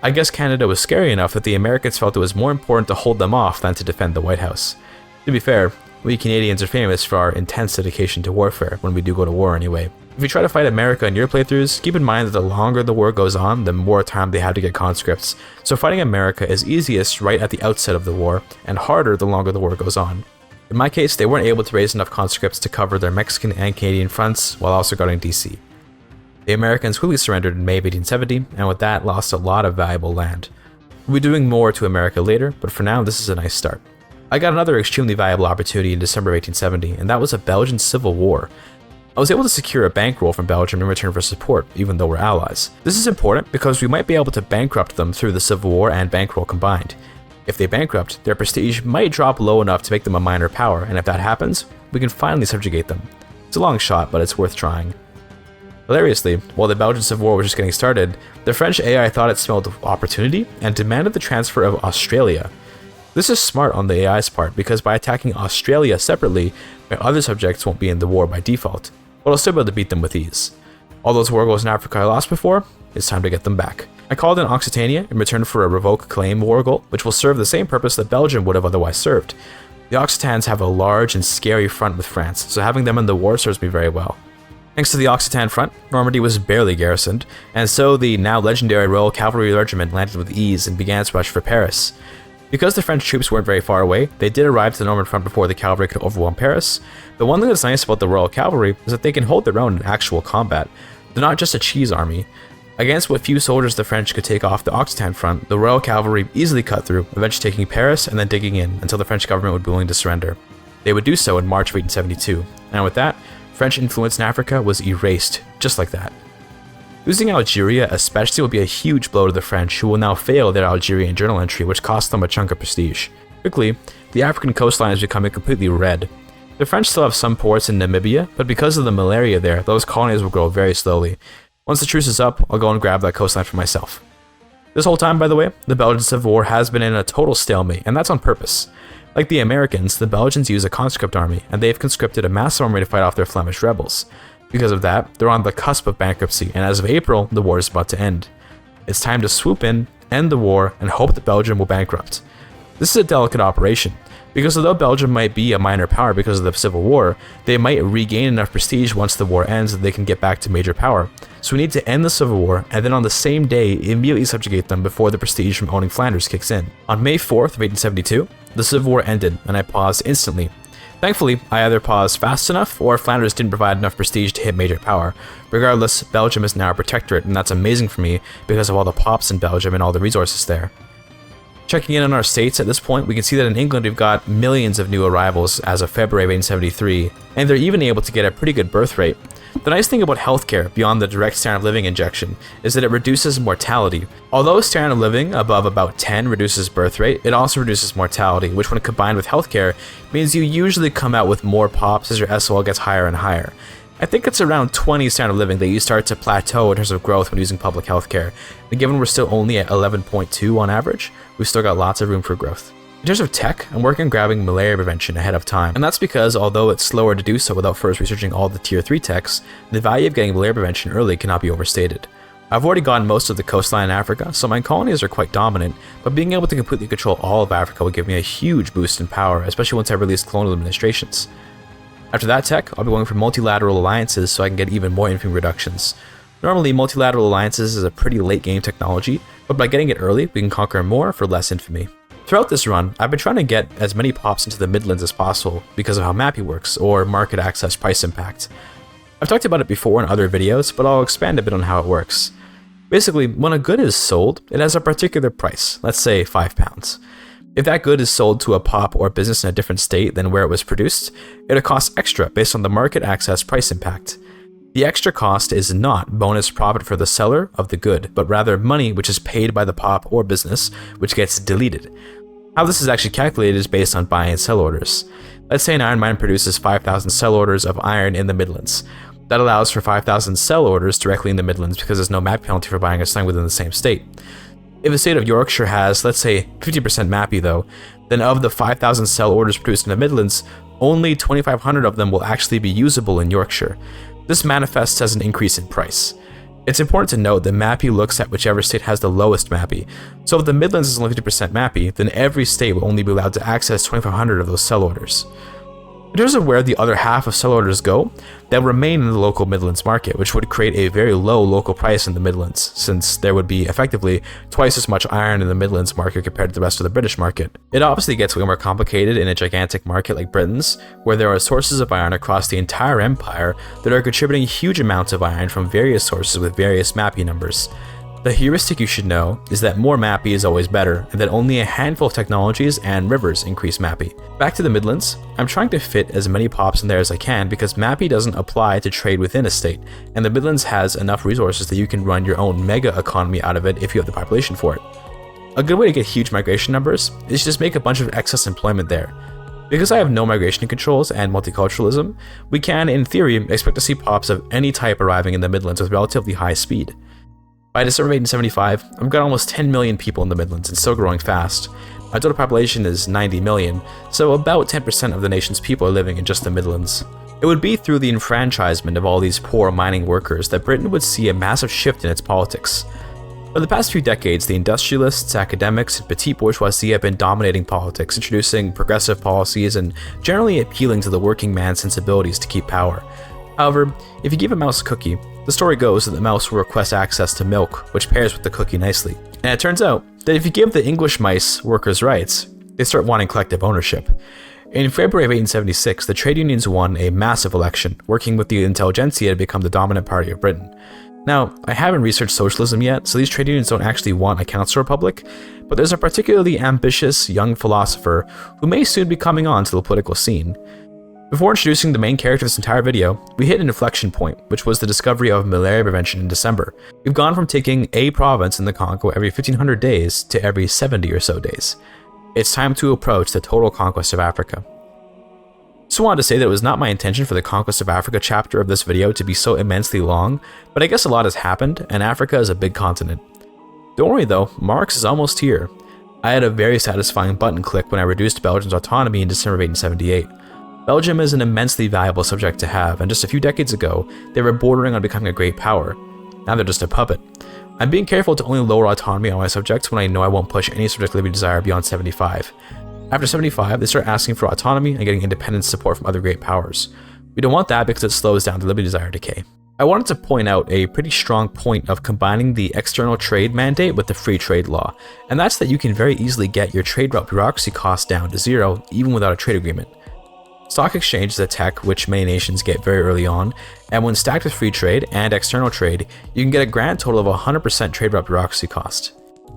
I guess Canada was scary enough that the Americans felt it was more important to hold them off than to defend the White House. To be fair, we Canadians are famous for our intense dedication to warfare when we do go to war anyway. If you try to fight America in your playthroughs, keep in mind that the longer the war goes on, the more time they have to get conscripts, so fighting America is easiest right at the outset of the war, and harder the longer the war goes on. In my case, they weren't able to raise enough conscripts to cover their Mexican and Canadian fronts while also guarding DC. The Americans quickly surrendered in May of 1870, and with that lost a lot of valuable land. We'll be doing more to America later, but for now this is a nice start. I got another extremely valuable opportunity in December of 1870, and that was a Belgian civil war. I was able to secure a bankroll from Belgium in return for support, even though we're allies. This is important because we might be able to bankrupt them through the Civil War and bankroll combined. If they bankrupt, their prestige might drop low enough to make them a minor power, and if that happens, we can finally subjugate them. It's a long shot, but it's worth trying. Hilariously, while the Belgian Civil War was just getting started, the French AI thought it smelled opportunity and demanded the transfer of Australia. This is smart on the AI's part because by attacking Australia separately, my other subjects won't be in the war by default, but I'll still be able to beat them with ease. All those war goals in Africa I lost before, it's time to get them back. I called in Occitania in return for a revoke claim war goal, which will serve the same purpose that Belgium would have otherwise served. The Occitans have a large and scary front with France, so having them in the war serves me very well. Thanks to the Occitan front, Normandy was barely garrisoned, and so the now legendary Royal Cavalry Regiment landed with ease and began its rush for Paris. Because the French troops weren't very far away, they did arrive to the Norman front before the cavalry could overwhelm Paris, but one thing that's nice about the Royal Cavalry is that they can hold their own in actual combat. They're not just a cheese army. Against what few soldiers the French could take off the Occitan front, the Royal Cavalry easily cut through, eventually taking Paris and then digging in until the French government would be willing to surrender. They would do so in March of 1872, and with that, French influence in Africa was erased, just like that. Losing Algeria especially will be a huge blow to the French, who will now fail their Algerian journal entry, which cost them a chunk of prestige. Quickly, the African coastline is becoming completely red. The French still have some ports in Namibia, but because of the malaria there, those colonies will grow very slowly. Once the truce is up, I'll go and grab that coastline for myself. This whole time, by the way, the Belgian Civil War has been in a total stalemate, and that's on purpose. Like the Americans, the Belgians use a conscript army, and they've conscripted a massive army to fight off their Flemish rebels. Because of that, they're on the cusp of bankruptcy, and as of April, the war is about to end. It's time to swoop in, end the war, and hope that Belgium will bankrupt. This is a delicate operation, because although Belgium might be a minor power because of the Civil War, they might regain enough prestige once the war ends that they can get back to major power. So we need to end the Civil War, and then on the same day, immediately subjugate them before the prestige from owning Flanders kicks in. On May 4th of 1872, the Civil War ended, and I paused instantly. Thankfully, I either paused fast enough, or Flanders didn't provide enough prestige to hit major power. Regardless, Belgium is now a protectorate, and that's amazing for me because of all the pops in Belgium and all the resources there. Checking in on our states at this point, we can see that in England we've got millions of new arrivals as of February of 1873, and they're even able to get a pretty good birth rate. The nice thing about healthcare, beyond the direct standard of living injection, is that it reduces mortality. Although standard of living above about 10 reduces birth rate, it also reduces mortality, which when combined with healthcare, means you usually come out with more pops as your SOL gets higher and higher. I think it's around 20 standard of living that you start to plateau in terms of growth when using public healthcare, and given we're still only at 11.2 on average, we've still got lots of room for growth. In terms of tech, I'm working on grabbing malaria prevention ahead of time, and that's because although it's slower to do so without first researching all the tier 3 techs, the value of getting malaria prevention early cannot be overstated. I've already gotten most of the coastline in Africa, so my colonies are quite dominant, but being able to completely control all of Africa will give me a huge boost in power, especially once I release colonial administrations. After that tech, I'll be going for multilateral alliances so I can get even more infamy reductions. Normally, multilateral alliances is a pretty late game technology, but by getting it early, we can conquer more for less infamy. Throughout this run, I've been trying to get as many pops into the Midlands as possible because of how MAPI works, or market access price impact. I've talked about it before in other videos, but I'll expand a bit on how it works. Basically, when a good is sold, it has a particular price, let's say £5. If that good is sold to a pop or business in a different state than where it was produced, it'll cost extra based on the market access price impact. The extra cost is not bonus profit for the seller of the good, but rather money which is paid by the pop or business, which gets deleted. How this is actually calculated is based on buy and sell orders. Let's say an iron mine produces 5,000 sell orders of iron in the Midlands. That allows for 5,000 sell orders directly in the Midlands because there's no MAP penalty for buying a something within the same state. If the state of Yorkshire has, let's say, 50% MAPI though, then of the 5,000 sell orders produced in the Midlands, only 2,500 of them will actually be usable in Yorkshire. This manifests as an increase in price. It's important to note that MAPI looks at whichever state has the lowest MAPI. So if the Midlands is only 50% MAPI, then every state will only be allowed to access 2,500 of those sell orders. In terms of where the other half of sell orders go, they'll remain in the local Midlands market, which would create a very low local price in the Midlands, since there would be effectively twice as much iron in the Midlands market compared to the rest of the British market. It obviously gets way more complicated in a gigantic market like Britain's, where there are sources of iron across the entire empire that are contributing huge amounts of iron from various sources with various MAPI numbers. The heuristic you should know is that more MAPI is always better, and that only a handful of technologies and rivers increase MAPI. Back to the Midlands, I'm trying to fit as many pops in there as I can because MAPI doesn't apply to trade within a state, and the Midlands has enough resources that you can run your own mega economy out of it if you have the population for it. A good way to get huge migration numbers is to just make a bunch of excess employment there. Because I have no migration controls and multiculturalism, we can, in theory, expect to see pops of any type arriving in the Midlands with relatively high speed. By December 1875, I've got almost 10 million people in the Midlands and still growing fast. My total population is 90 million, so about 10% of the nation's people are living in just the Midlands. It would be through the enfranchisement of all these poor mining workers that Britain would see a massive shift in its politics. For the past few decades, the industrialists, academics, and petite bourgeoisie have been dominating politics, introducing progressive policies and generally appealing to the working man's sensibilities to keep power. However, if you give a mouse a cookie, the story goes that the mouse will request access to milk, which pairs with the cookie nicely. And it turns out that if you give the English mice workers' rights, they start wanting collective ownership. In February of 1876, the trade unions won a massive election, working with the intelligentsia to become the dominant party of Britain. Now, I haven't researched socialism yet, so these trade unions don't actually want a council republic, but there's a particularly ambitious young philosopher who may soon be coming on to the political scene. Before introducing the main character of this entire video, we hit an inflection point, which was the discovery of malaria prevention in December. We've gone from taking a province in the Congo every 1500 days to every 70 or so days. It's time to approach the total conquest of Africa. Just wanted to say that it was not my intention for the Conquest of Africa chapter of this video to be so immensely long, but I guess a lot has happened, and Africa is a big continent. Don't worry though, Marx is almost here. I had a very satisfying button click when I reduced Belgium's autonomy in December of 1878. Belgium is an immensely valuable subject to have, and just a few decades ago, they were bordering on becoming a great power. Now they're just a puppet. I'm being careful to only lower autonomy on my subjects when I know I won't push any subject liberty desire beyond 75. After 75, they start asking for autonomy and getting independence support from other great powers. We don't want that because it slows down the liberty desire decay. I wanted to point out a pretty strong point of combining the external trade mandate with the free trade law, and that's that you can very easily get your trade route bureaucracy costs down to zero even without a trade agreement. Stock exchange is a tech which many nations get very early on, and when stacked with free trade and external trade, you can get a grand total of 100% trade route bureaucracy cost.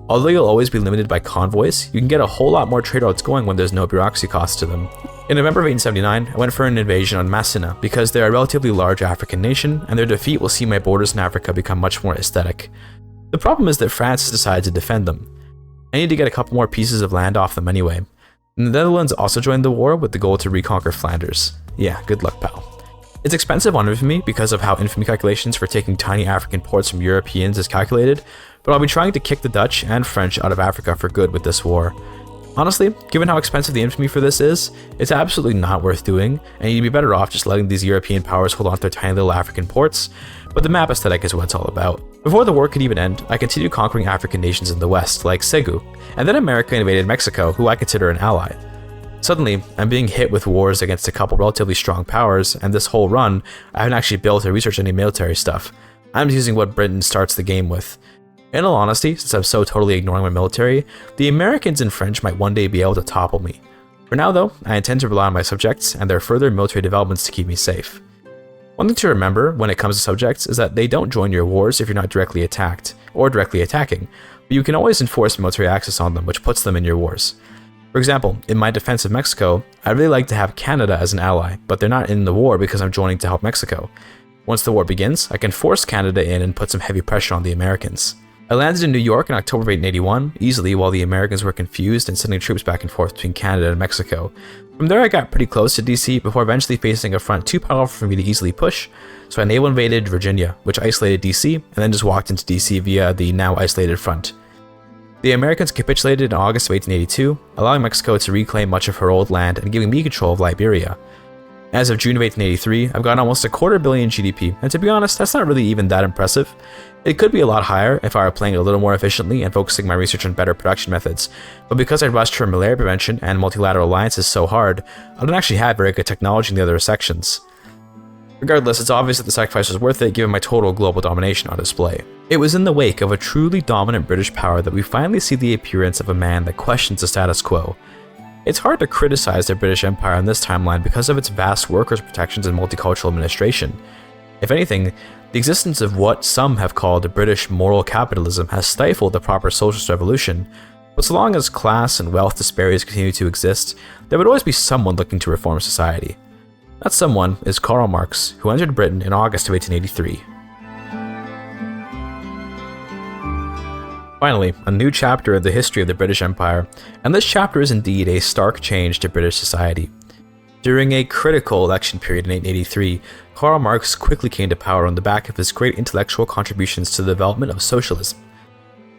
Although you'll always be limited by convoys, you can get a whole lot more trade routes going when there's no bureaucracy cost to them. In November of 1879, I went for an invasion on Massina because they're a relatively large African nation, and their defeat will see my borders in Africa become much more aesthetic. The problem is that France has decided to defend them. I need to get a couple more pieces of land off them anyway. And the Netherlands also joined the war with the goal to reconquer Flanders. Yeah, good luck, pal. It's expensive on infamy because of how infamy calculations for taking tiny African ports from Europeans is calculated, but I'll be trying to kick the Dutch and French out of Africa for good with this war. Honestly, given how expensive the infamy for this is, it's absolutely not worth doing, and you'd be better off just letting these European powers hold on to their tiny little African ports, but the map aesthetic is what it's all about. Before the war could even end, I continued conquering African nations in the west, like Segu, and then America invaded Mexico, who I consider an ally. Suddenly, I'm being hit with wars against a couple relatively strong powers, and this whole run, I haven't actually built or researched any military stuff. I'm just using what Britain starts the game with. In all honesty, since I'm so totally ignoring my military, the Americans and French might one day be able to topple me. For now though, I intend to rely on my subjects and their further military developments to keep me safe. One thing to remember when it comes to subjects is that they don't join your wars if you're not directly attacked, or directly attacking, but you can always enforce military access on them, which puts them in your wars. For example, in my defense of Mexico, I'd really like to have Canada as an ally, but they're not in the war because I'm joining to help Mexico. Once the war begins, I can force Canada in and put some heavy pressure on the Americans. I landed in New York in October of 1881, easily while the Americans were confused and sending troops back and forth between Canada and Mexico. From there I got pretty close to DC before eventually facing a front too powerful for me to easily push, so I naval invaded Virginia, which isolated DC, and then just walked into DC via the now isolated front. The Americans capitulated in August of 1882, allowing Mexico to reclaim much of her old land and giving me control of Liberia. As of June of 1883, I've got almost $250 million GDP, and to be honest, that's not really even that impressive. It could be a lot higher if I were playing a little more efficiently and focusing my research on better production methods, but because I rushed for malaria prevention and multilateral alliances so hard, I don't actually have very good technology in the other sections. Regardless, it's obvious that the sacrifice was worth it given my total global domination on display. It was in the wake of a truly dominant British power that we finally see the appearance of a man that questions the status quo. It's hard to criticize the British Empire on this timeline because of its vast workers' protections and multicultural administration. If anything, the existence of what some have called British moral capitalism has stifled the proper socialist revolution, but so long as class and wealth disparities continue to exist, there would always be someone looking to reform society. That someone is Karl Marx, who entered Britain in August of 1883. Finally, a new chapter of the history of the British Empire, and this chapter is indeed a stark change to British society. During a critical election period in 1883, Karl Marx quickly came to power on the back of his great intellectual contributions to the development of socialism.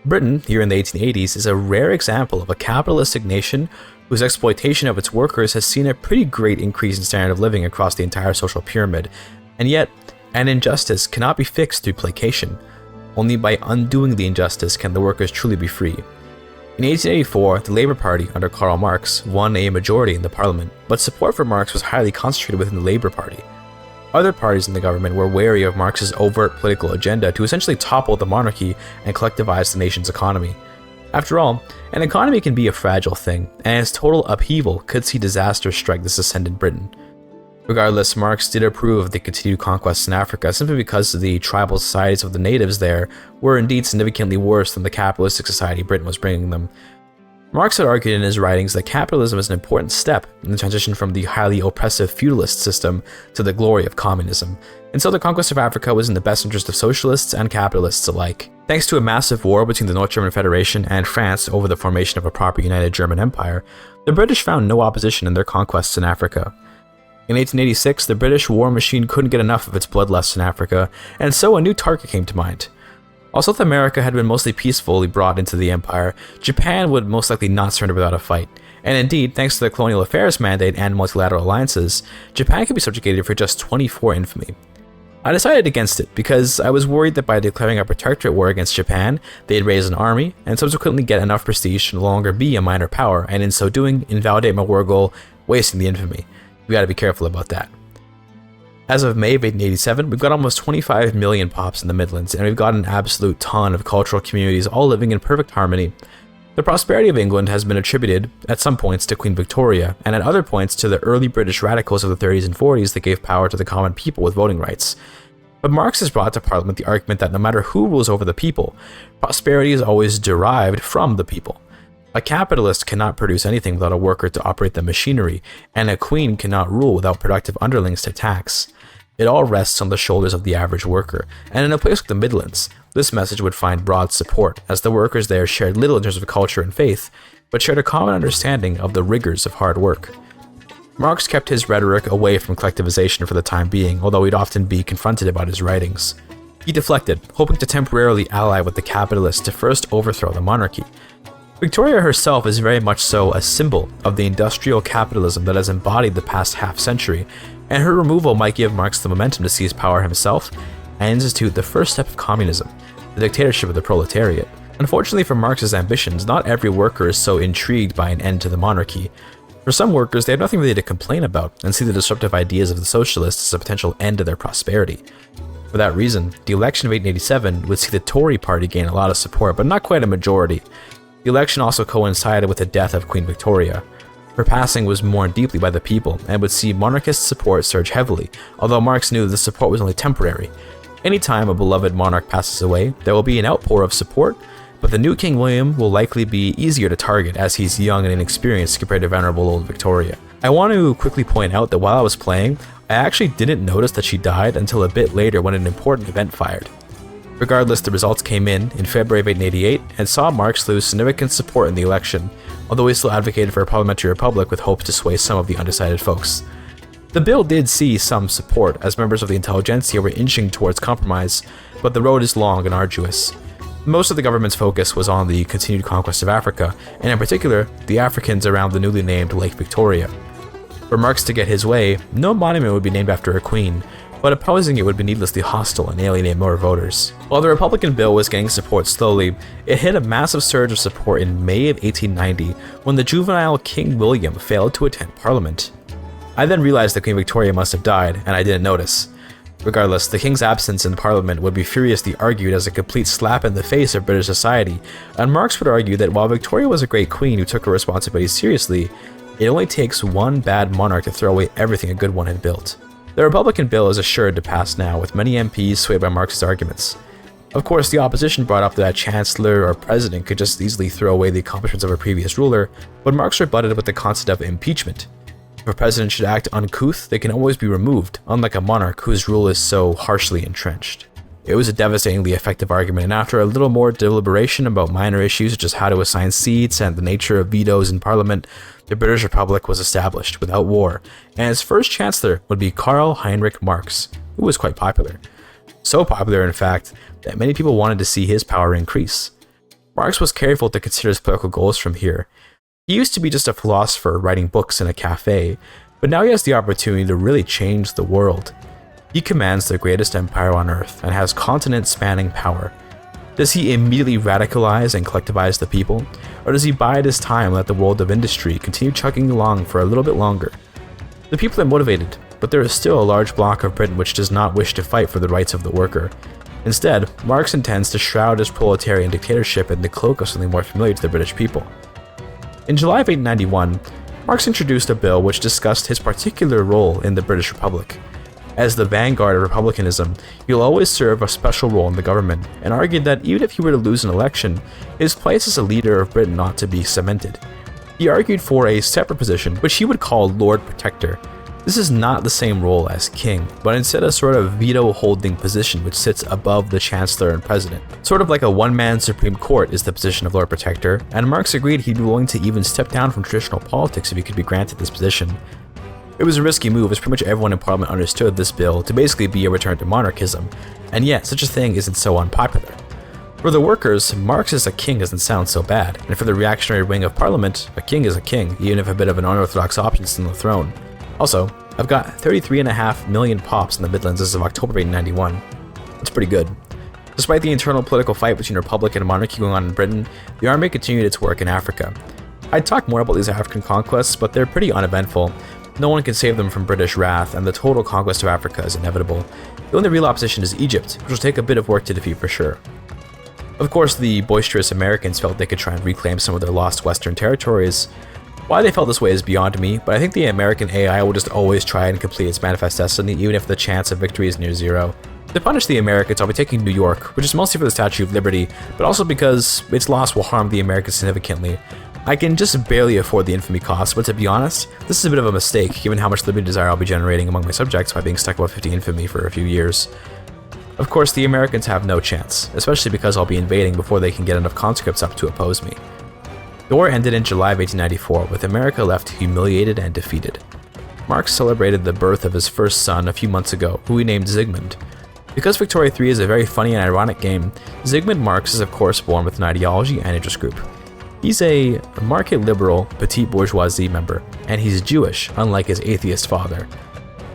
Britain, here in the 1880s, is a rare example of a capitalistic nation whose exploitation of its workers has seen a pretty great increase in standard of living across the entire social pyramid, and yet, an injustice cannot be fixed through placation. Only by undoing the injustice can the workers truly be free. In 1884, the Labour Party, under Karl Marx, won a majority in the parliament, but support for Marx was highly concentrated within the Labour Party. Other parties in the government were wary of Marx's overt political agenda to essentially topple the monarchy and collectivize the nation's economy. After all, an economy can be a fragile thing, and its total upheaval could see disaster strike this ascendant Britain. Regardless, Marx did approve of the continued conquests in Africa simply because the tribal societies of the natives there were indeed significantly worse than the capitalistic society Britain was bringing them. Marx had argued in his writings that capitalism is an important step in the transition from the highly oppressive feudalist system to the glory of communism, and so the conquest of Africa was in the best interest of socialists and capitalists alike. Thanks to a massive war between the North German Federation and France over the formation of a proper united German Empire, the British found no opposition in their conquests in Africa. In 1886, the British war machine couldn't get enough of its bloodlust in Africa, and so a new target came to mind. While South America had been mostly peacefully brought into the empire, Japan would most likely not surrender without a fight. And indeed, thanks to the colonial affairs mandate and multilateral alliances, Japan could be subjugated for just 24 infamy. I decided against it because I was worried that by declaring a protectorate war against Japan, they'd raise an army and subsequently get enough prestige to no longer be a minor power, and in so doing, invalidate my war goal, wasting the infamy. We gotta be careful about that. As of May of 1887, we've got almost 25 million pops in the Midlands, and we've got an absolute ton of cultural communities all living in perfect harmony. The prosperity of England has been attributed, at some points, to Queen Victoria, and at other points to the early British radicals of the 30s and 40s that gave power to the common people with voting rights. But Marx has brought to Parliament the argument that no matter who rules over the people, prosperity is always derived from the people. A capitalist cannot produce anything without a worker to operate the machinery, and a queen cannot rule without productive underlings to tax. It all rests on the shoulders of the average worker, and in a place like the Midlands, this message would find broad support, as the workers there shared little in terms of culture and faith, but shared a common understanding of the rigors of hard work. Marx kept his rhetoric away from collectivization for the time being, although he'd often be confronted about his writings. He deflected, hoping to temporarily ally with the capitalists to first overthrow the monarchy. Victoria herself is very much so a symbol of the industrial capitalism that has embodied the past half-century, and her removal might give Marx the momentum to seize power himself and institute the first step of communism, the dictatorship of the proletariat. Unfortunately for Marx's ambitions, not every worker is so intrigued by an end to the monarchy. For some workers, they have nothing really to complain about and see the disruptive ideas of the socialists as a potential end to their prosperity. For that reason, the election of 1887 would see the Tory party gain a lot of support, but not quite a majority. The election also coincided with the death of Queen Victoria. Her passing was mourned deeply by the people and would see monarchist support surge heavily, although Marx knew the support was only temporary. Anytime a beloved monarch passes away, there will be an outpour of support, but the new King William will likely be easier to target as he's young and inexperienced compared to venerable old Victoria. I want to quickly point out that while I was playing, I actually didn't notice that she died until a bit later when an important event fired. Regardless, the results came in February of 1888 and saw Marx lose significant support in the election, although he still advocated for a parliamentary republic with hopes to sway some of the undecided folks. The bill did see some support, as members of the intelligentsia were inching towards compromise, but the road is long and arduous. Most of the government's focus was on the continued conquest of Africa, and in particular, the Africans around the newly named Lake Victoria. For Marx to get his way, no monument would be named after a queen, but opposing it would be needlessly hostile and alienate more voters. While the Republican bill was getting support slowly, it hit a massive surge of support in May of 1890 when the juvenile King William failed to attend Parliament. I then realized that Queen Victoria must have died, and I didn't notice. Regardless, the King's absence in Parliament would be furiously argued as a complete slap in the face of British society, and Marx would argue that while Victoria was a great queen who took her responsibilities seriously, it only takes one bad monarch to throw away everything a good one had built. The Republican bill is assured to pass now, with many MPs swayed by Marx's arguments. Of course, the opposition brought up that a chancellor or president could just easily throw away the accomplishments of a previous ruler, but Marx rebutted with the concept of impeachment. If a president should act uncouth, they can always be removed, unlike a monarch whose rule is so harshly entrenched. It was a devastatingly effective argument, and after a little more deliberation about minor issues such as how to assign seats and the nature of vetoes in Parliament, the British Republic was established without war, and its first chancellor would be Karl Heinrich Marx, who was quite popular. So popular, in fact, that many people wanted to see his power increase. Marx was careful to consider his political goals from here. He used to be just a philosopher writing books in a cafe, but now he has the opportunity to really change the world. He commands the greatest empire on earth and has continent-spanning power. Does he immediately radicalize and collectivize the people, or does he bide his time and let the world of industry continue chugging along for a little bit longer? The people are motivated, but there is still a large block of Britain which does not wish to fight for the rights of the worker. Instead, Marx intends to shroud his proletarian dictatorship in the cloak of something more familiar to the British people. In July of 1891, Marx introduced a bill which discussed his particular role in the British Republic. As the vanguard of republicanism, he'll always serve a special role in the government, and argued that even if he were to lose an election, his place as a leader of Britain ought to be cemented. He argued for a separate position, which he would call Lord Protector. This is not the same role as king, but instead a sort of veto-holding position which sits above the chancellor and president. Sort of like a one-man Supreme Court is the position of Lord Protector, and Marx agreed he'd be willing to even step down from traditional politics if he could be granted this position. It It was a risky move, as pretty much everyone in Parliament understood this bill to basically be a return to monarchism, and yet such a thing isn't so unpopular. For the workers, Marx as a king doesn't sound so bad, and for the reactionary wing of Parliament, a king is a king, even if a bit of an unorthodox option is on the throne. Also, I've got 33.5 million pops in the Midlands as of October 1891. It's pretty good. Despite the internal political fight between Republic and monarchy going on in Britain, the army continued its work in Africa. I'd talk more about these African conquests, but they're pretty uneventful. No one can save them from British wrath, and the total conquest of Africa is inevitable. The only real opposition is Egypt, which will take a bit of work to defeat for sure. Of course, the boisterous Americans felt they could try and reclaim some of their lost western territories. Why they felt this way is beyond me, but I think the American AI will just always try and complete its manifest destiny, even if the chance of victory is near zero. To punish the Americans, I'll be taking New York, which is mostly for the Statue of Liberty, but also because its loss will harm the Americans significantly. I can just barely afford the infamy cost, but to be honest, this is a bit of a mistake given how much liberty desire I'll be generating among my subjects by being stuck above 50 infamy for a few years. Of course, the Americans have no chance, especially because I'll be invading before they can get enough conscripts up to oppose me. The war ended in July of 1894, with America left humiliated and defeated. Marx celebrated the birth of his first son a few months ago, who he named Zygmunt. Because Victoria 3 is a very funny and ironic game, Zygmunt Marx is of course born with an ideology and interest group. He's a market liberal, petite bourgeoisie member, and he's Jewish, unlike his atheist father.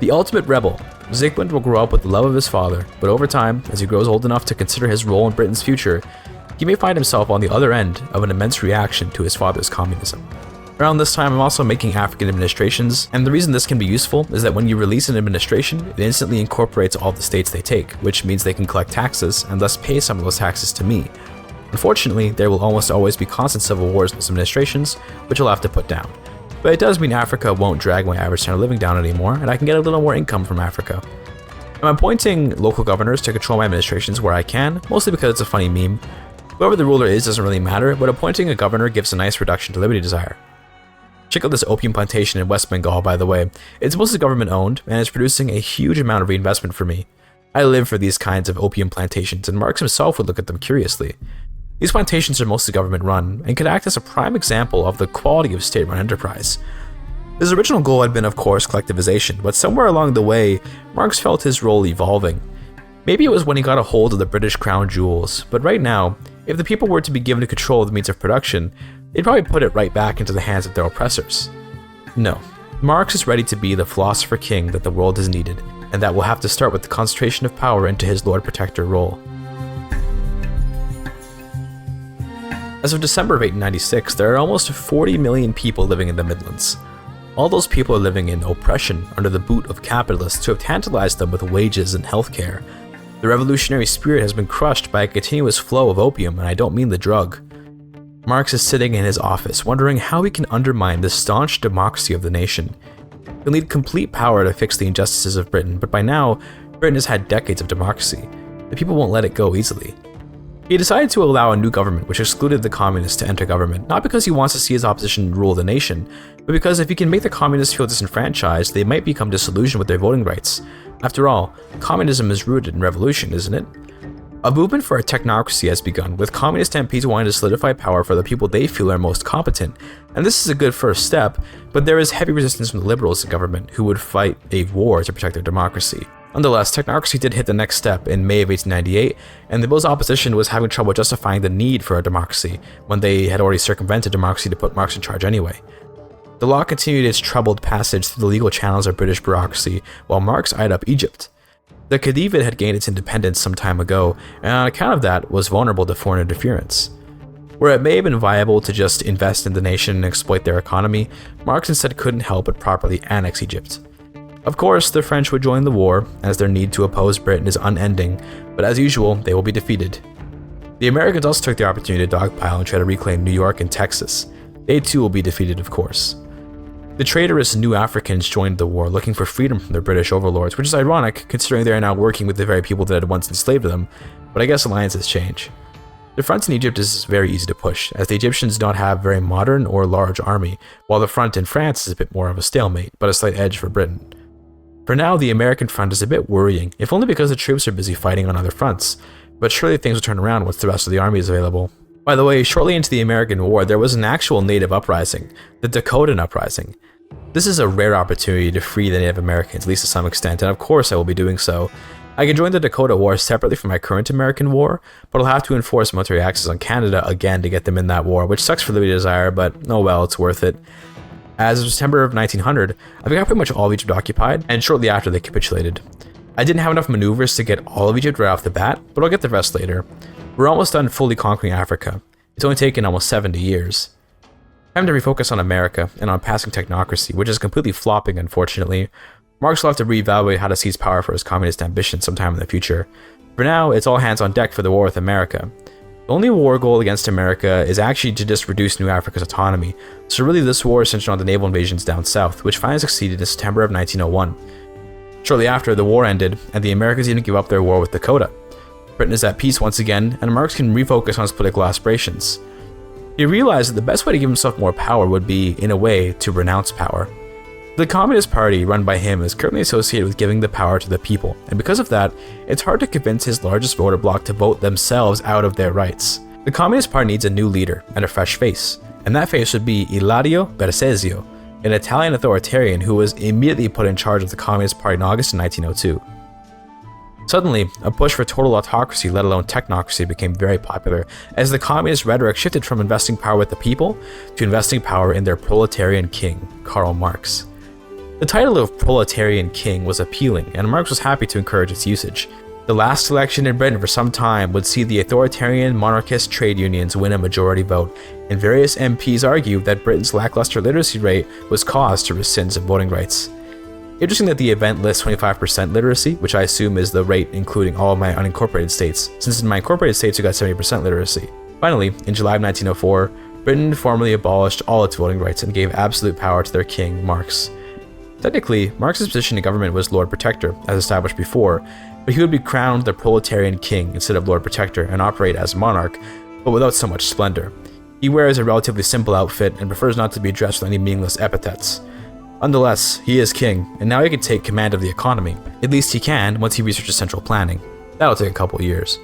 The ultimate rebel, Zygmunt will grow up with the love of his father, but over time, as he grows old enough to consider his role in Britain's future, he may find himself on the other end of an immense reaction to his father's communism. Around this time, I'm also making African administrations, and the reason this can be useful is that when you release an administration, it instantly incorporates all the states they take, which means they can collect taxes and thus pay some of those taxes to me. Unfortunately, there will almost always be constant civil wars in those administrations, which I'll have to put down. But it does mean Africa won't drag my average standard of living down anymore, and I can get a little more income from Africa. I'm appointing local governors to control my administrations where I can, mostly because it's a funny meme. Whoever the ruler is doesn't really matter, but appointing a governor gives a nice reduction to liberty desire. Check out this opium plantation in West Bengal, by the way. It's mostly government owned, and it's producing a huge amount of reinvestment for me. I live for these kinds of opium plantations, and Marx himself would look at them curiously. These plantations are mostly government run, and could act as a prime example of the quality of state-run enterprise. His original goal had been, of course, collectivization, but somewhere along the way, Marx felt his role evolving. Maybe it was when he got a hold of the British crown jewels, but right now, if the people were to be given control of the means of production, they'd probably put it right back into the hands of their oppressors. No, Marx is ready to be the philosopher king that the world has needed, and that will have to start with the concentration of power into his Lord Protector role. As of December of 1896, there are almost 40 million people living in the Midlands. All those people are living in oppression under the boot of capitalists who have tantalized them with wages and healthcare. The revolutionary spirit has been crushed by a continuous flow of opium, and I don't mean the drug. Marx is sitting in his office, wondering how he can undermine the staunch democracy of the nation. He'll need complete power to fix the injustices of Britain, but by now, Britain has had decades of democracy. The people won't let it go easily. He decided to allow a new government which excluded the communists to enter government, not because he wants to see his opposition rule the nation, but because if he can make the communists feel disenfranchised, they might become disillusioned with their voting rights. After all, communism is rooted in revolution, isn't it? A movement for a technocracy has begun, with communist MPs wanting to solidify power for the people they feel are most competent, and this is a good first step, but there is heavy resistance from the liberals in government who would fight a war to protect their democracy. Nonetheless, technocracy did hit the next step in May of 1898, and the bill's opposition was having trouble justifying the need for a democracy when they had already circumvented democracy to put Marx in charge anyway. The law continued its troubled passage through the legal channels of British bureaucracy, while Marx eyed up Egypt. The Khedive had gained its independence some time ago, and on account of that was vulnerable to foreign interference. Where it may have been viable to just invest in the nation and exploit their economy, Marx instead couldn't help but properly annex Egypt. Of course, the French would join the war, as their need to oppose Britain is unending, but as usual, they will be defeated. The Americans also took the opportunity to dogpile and try to reclaim New York and Texas. They too will be defeated, of course. The traitorous New Africans joined the war looking for freedom from their British overlords, which is ironic considering they are now working with the very people that had once enslaved them, but I guess alliances change. The front in Egypt is very easy to push, as the Egyptians don't have a very modern or large army, while the front in France is a bit more of a stalemate, but a slight edge for Britain. For now, the American front is a bit worrying, if only because the troops are busy fighting on other fronts, but surely things will turn around once the rest of the army is available. By the way, shortly into the American War, there was an actual native uprising, the Dakotan Uprising. This is a rare opportunity to free the Native Americans, at least to some extent, and of course I will be doing so. I can join the Dakota War separately from my current American war, but I'll have to enforce military access on Canada again to get them in that war, which sucks for Liberty Desire, but oh well, it's worth it. As of September of 1900, I've got pretty much all of Egypt occupied, and shortly after they capitulated. I didn't have enough maneuvers to get all of Egypt right off the bat, but I'll get the rest later. We're almost done fully conquering Africa. It's only taken almost 70 years. Time to refocus on America and on passing technocracy, which is completely flopping, unfortunately. Marx will have to reevaluate how to seize power for his communist ambitions sometime in the future. For now, it's all hands on deck for the war with America. The only war goal against America is actually to just reduce New Africa's autonomy, so really this war is centered on the naval invasions down south, which finally succeeded in September of 1901. Shortly after, the war ended, and the Americans even give up their war with Dakota. Britain is at peace once again, and Marx can refocus on his political aspirations. He realized that the best way to give himself more power would be, in a way, to renounce power. The Communist Party, run by him, is currently associated with giving the power to the people, and because of that, it's hard to convince his largest voter bloc to vote themselves out of their rights. The Communist Party needs a new leader, and a fresh face, and that face would be Ilario Bercesio, an Italian authoritarian who was immediately put in charge of the Communist Party in August of 1902. Suddenly, a push for total autocracy, let alone technocracy, became very popular, as the communist rhetoric shifted from investing power with the people to investing power in their proletarian king, Karl Marx. The title of Proletarian King was appealing, and Marx was happy to encourage its usage. The last election in Britain for some time would see the authoritarian monarchist trade unions win a majority vote, and various MPs argued that Britain's lackluster literacy rate was cause to rescind some voting rights. Interesting that the event lists 25% literacy, which I assume is the rate including all of my unincorporated states, since in my incorporated states we got 70% literacy. Finally, in July of 1904, Britain formally abolished all its voting rights and gave absolute power to their king, Marx. Technically, Marx's position in government was Lord Protector, as established before, but he would be crowned the Proletarian King instead of Lord Protector and operate as monarch, but without so much splendor. He wears a relatively simple outfit and prefers not to be addressed with any meaningless epithets. Nonetheless, he is king, and now he can take command of the economy. At least he can once he researches central planning. That'll take a couple years.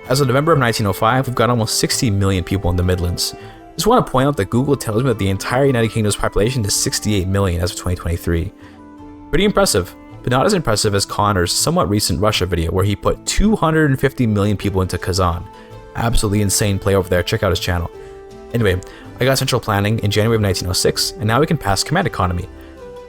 As of November of 1905, we've got almost 60 million people in the Midlands. Just want to point out that Google tells me that the entire United Kingdom's population is 68 million as of 2023. Pretty impressive, but not as impressive as Connor's somewhat recent Russia video where he put 250 million people into Kazan. Absolutely insane play over there, check out his channel. Anyway, I got central planning in January of 1906, and now we can pass command economy.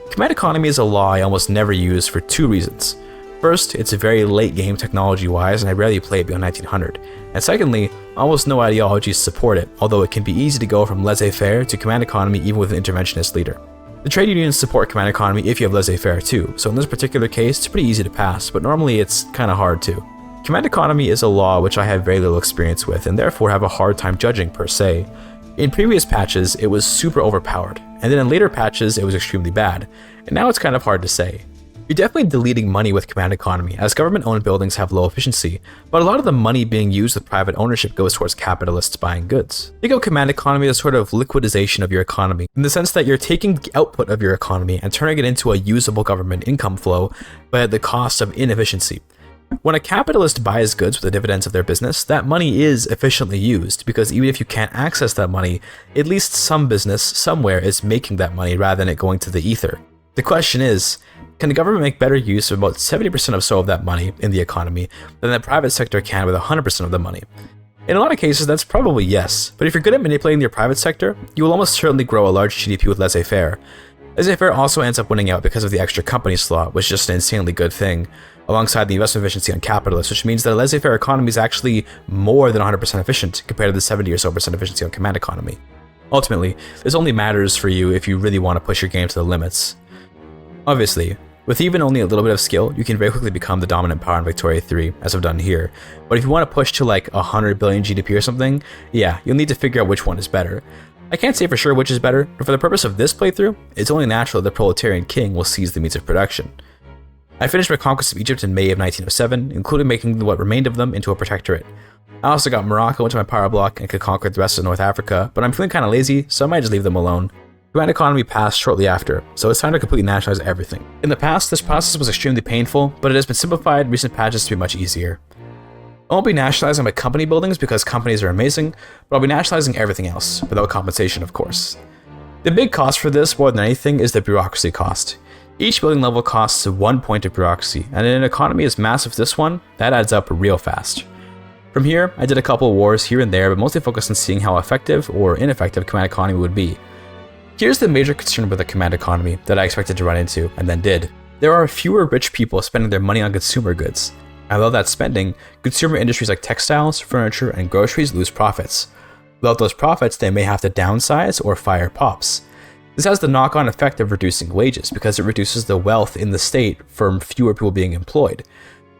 Command economy is a law I almost never use for two reasons. First, it's a very late game technology-wise, and I rarely play it beyond 1900. And secondly, almost no ideologies support it, although it can be easy to go from laissez-faire to command economy even with an interventionist leader. The trade unions support command economy if you have laissez-faire too, so in this particular case, it's pretty easy to pass, but normally it's kinda hard too. Command economy is a law which I have very little experience with, and therefore have a hard time judging per se. In previous patches, it was super overpowered, and then in later patches, it was extremely bad, and now it's kind of hard to say. You're definitely deleting money with command economy, as government-owned buildings have low efficiency, but a lot of the money being used with private ownership goes towards capitalists buying goods. Think of command economy as sort of liquidization of your economy, in the sense that you're taking the output of your economy and turning it into a usable government income flow, but at the cost of inefficiency. When a capitalist buys goods with the dividends of their business, that money is efficiently used, because even if you can't access that money, at least some business somewhere is making that money rather than it going to the ether. The question is, can the government make better use of about 70% or so of that money in the economy than the private sector can with 100% of the money? In a lot of cases, that's probably yes, but if you're good at manipulating your private sector, you will almost certainly grow a large GDP with laissez-faire. Laissez-faire also ends up winning out because of the extra company slot, which is just an insanely good thing, alongside the investment efficiency on capitalists, which means that a laissez-faire economy is actually more than 100% efficient compared to the 70 or so percent efficiency on command economy. Ultimately, this only matters for you if you really want to push your game to the limits. Obviously, with even only a little bit of skill, you can very quickly become the dominant power in Victoria 3, as I've done here. But if you want to push to like 100 billion GDP or something, yeah, you'll need to figure out which one is better. I can't say for sure which is better, but for the purpose of this playthrough, it's only natural that the Proletarian King will seize the means of production. I finished my conquest of Egypt in May of 1907, including making what remained of them into a protectorate. I also got Morocco into my power block and could conquer the rest of North Africa, but I'm feeling kinda lazy, so I might just leave them alone. Command economy passed shortly after, so it's time to completely nationalize everything. In the past, this process was extremely painful, but it has been simplified in recent patches to be much easier. I won't be nationalizing my company buildings because companies are amazing, but I'll be nationalizing everything else, without compensation of course. The big cost for this, more than anything, is the bureaucracy cost. Each building level costs 1 point of bureaucracy, and in an economy as massive as this one, that adds up real fast. From here, I did a couple of wars here and there, but mostly focused on seeing how effective or ineffective command economy would be. Here's the major concern with the command economy that I expected to run into, and then did. There are fewer rich people spending their money on consumer goods. And without that spending, consumer industries like textiles, furniture, and groceries lose profits. Without those profits, they may have to downsize or fire pops. This has the knock-on effect of reducing wages because it reduces the wealth in the state from fewer people being employed.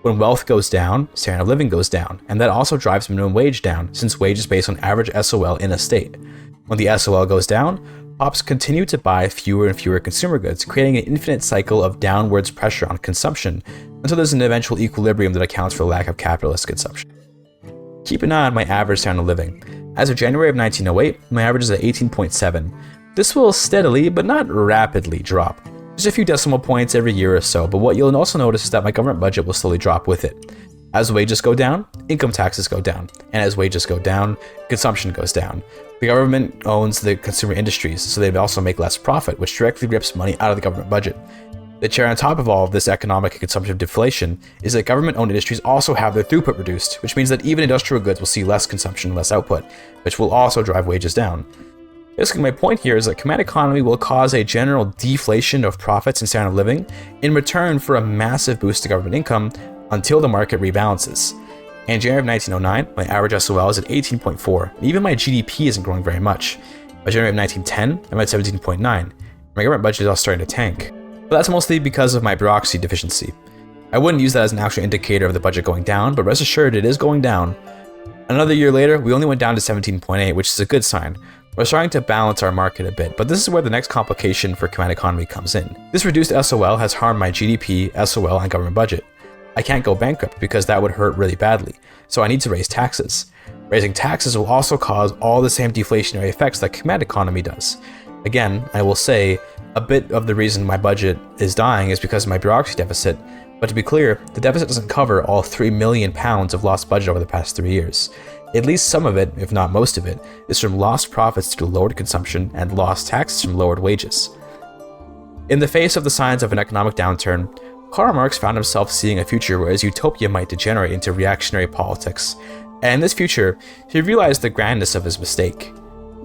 When wealth goes down, standard of living goes down, and that also drives minimum wage down since wage is based on average SOL in a state. When the SOL goes down, pops continue to buy fewer and fewer consumer goods, creating an infinite cycle of downwards pressure on consumption until there's an eventual equilibrium that accounts for the lack of capitalist consumption. Keep an eye on my average standard of living. As of January of 1908, my average is at 18.7. This will steadily, but not rapidly, drop. Just a few decimal points every year or so, but what you'll also notice is that my government budget will slowly drop with it. As wages go down, income taxes go down, and as wages go down, consumption goes down. The government owns the consumer industries, so they also make less profit, which directly rips money out of the government budget. The cherry on top of all of this economic and consumptive deflation is that government-owned industries also have their throughput reduced, which means that even industrial goods will see less consumption, less output, which will also drive wages down. Basically, my point here is that command economy will cause a general deflation of profits and standard of living in return for a massive boost to government income until the market rebalances. In January of 1909, my average SOL is at 18.4, and even my GDP isn't growing very much. By January of 1910, I'm at 17.9. My government budget is also starting to tank. But that's mostly because of my bureaucracy deficiency. I wouldn't use that as an actual indicator of the budget going down, but rest assured it is going down. Another year later, we only went down to 17.8, which is a good sign. We're starting to balance our market a bit, but this is where the next complication for command economy comes in. This reduced SOL has harmed my GDP, SOL, and government budget. I can't go bankrupt because that would hurt really badly, so I need to raise taxes. Raising taxes will also cause all the same deflationary effects that command economy does. Again, I will say, a bit of the reason my budget is dying is because of my bureaucracy deficit, but to be clear, the deficit doesn't cover all £3 million of lost budget over the past 3 years. At least some of it, if not most of it, is from lost profits due to lowered consumption and lost taxes from lowered wages. In the face of the signs of an economic downturn, Karl Marx found himself seeing a future where his utopia might degenerate into reactionary politics, and in this future, he realized the grandness of his mistake.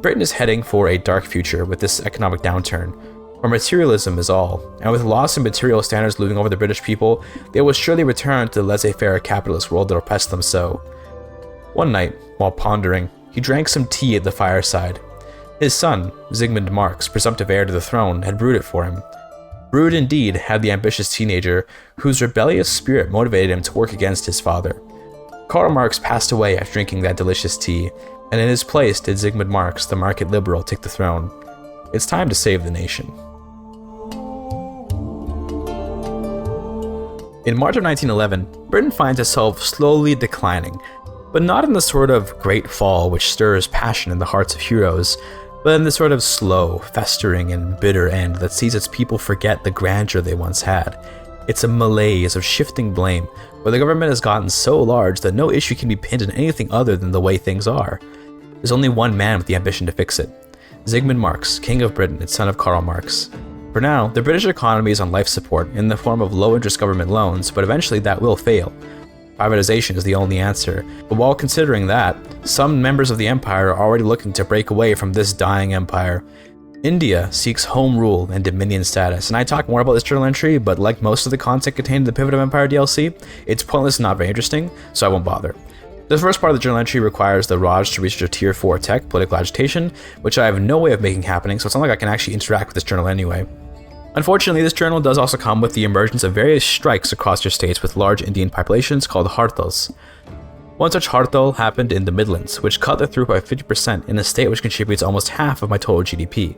Britain is heading for a dark future with this economic downturn, where materialism is all, and with loss in material standards looming over the British people, they will surely return to the laissez-faire capitalist world that oppressed them so. One night, while pondering, he drank some tea at the fireside. His son, Zygmunt Marx, presumptive heir to the throne, had brewed it for him. Brewed indeed had the ambitious teenager, whose rebellious spirit motivated him to work against his father. Karl Marx passed away after drinking that delicious tea, and in his place did Zygmunt Marx, the market liberal, take the throne. It's time to save the nation. In March of 1911, Britain finds itself slowly declining, but not in the sort of great fall which stirs passion in the hearts of heroes, but in the sort of slow, festering, and bitter end that sees its people forget the grandeur they once had. It's a malaise of shifting blame, where the government has gotten so large that no issue can be pinned on anything other than the way things are. There's only one man with the ambition to fix it: Zygmunt Marx, King of Britain and son of Karl Marx. For now, the British economy is on life support in the form of low-interest government loans, but eventually that will fail. Privatization is the only answer, but while considering that, some members of the empire are already looking to break away from this dying empire. India seeks home rule and dominion status, and I talk more about this journal entry, but like most of the content contained in the Pivot of Empire DLC, it's pointless and not very interesting, so I won't bother. The first part of the journal entry requires the Raj to research a tier 4 tech, political agitation, which I have no way of making happening, so it's not like I can actually interact with this journal anyway. Unfortunately, this journal does also come with the emergence of various strikes across your states with large Indian populations called hartals. One such hartal happened in the Midlands, which cut their throughput by 50% in a state which contributes almost half of my total GDP.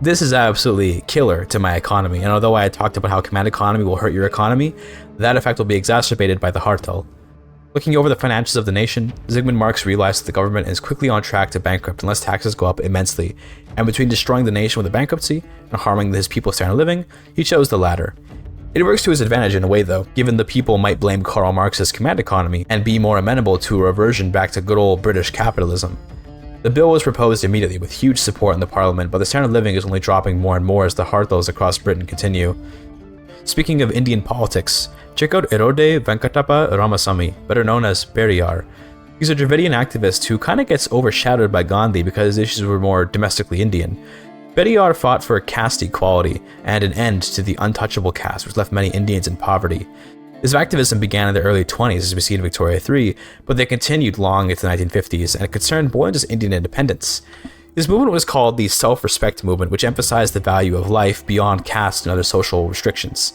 This is absolutely killer to my economy, and although I had talked about how command economy will hurt your economy, that effect will be exacerbated by the hartal. Looking over the finances of the nation, Zygmunt Marx realized that the government is quickly on track to bankrupt unless taxes go up immensely, and between destroying the nation with a bankruptcy and harming his people's standard of living, he chose the latter. It works to his advantage in a way though, given the people might blame Karl Marx's command economy and be more amenable to a reversion back to good old British capitalism. The bill was proposed immediately with huge support in the parliament, but the standard of living is only dropping more and more as the hardtals across Britain continue. Speaking of Indian politics, check out Erode Venkatappa Ramasamy, better known as Periyar. He's a Dravidian activist who kind of gets overshadowed by Gandhi because his issues were more domestically Indian. Periyar fought for caste equality and an end to the untouchable caste, which left many Indians in poverty. His activism began in the early 20s as we see in Victoria III, but they continued long into the 1950s, and it concerned more than just Indian independence. His movement was called the Self-Respect Movement, which emphasized the value of life beyond caste and other social restrictions.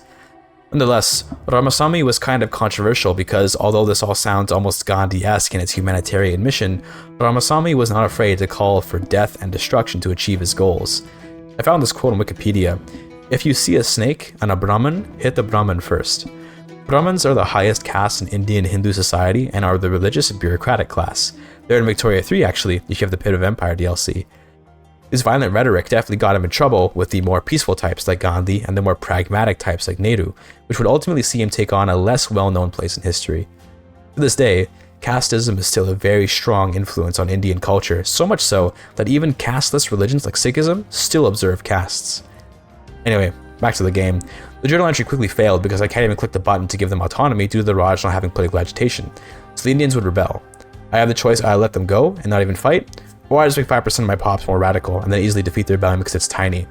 Nonetheless, Ramasamy was kind of controversial because although this all sounds almost Gandhi-esque in its humanitarian mission, Ramasamy was not afraid to call for death and destruction to achieve his goals. I found this quote on Wikipedia: "If you see a snake and a Brahmin, hit the Brahmin first." Brahmins are the highest caste in Indian Hindu society and are the religious and bureaucratic class. They're in Victoria III actually, if you have the Pit of Empire DLC. His violent rhetoric definitely got him in trouble with the more peaceful types like Gandhi and the more pragmatic types like Nehru, which would ultimately see him take on a less well-known place in history. To this day, casteism is still a very strong influence on Indian culture, so much so that even casteless religions like Sikhism still observe castes. Anyway, back to the game. The journal entry quickly failed because I can't even click the button to give them autonomy due to the Raj not having political agitation, so the Indians would rebel. I have the choice: I let them go and not even fight, or I just make 5% of my pops more radical and then easily defeat the rebellion because it's tiny.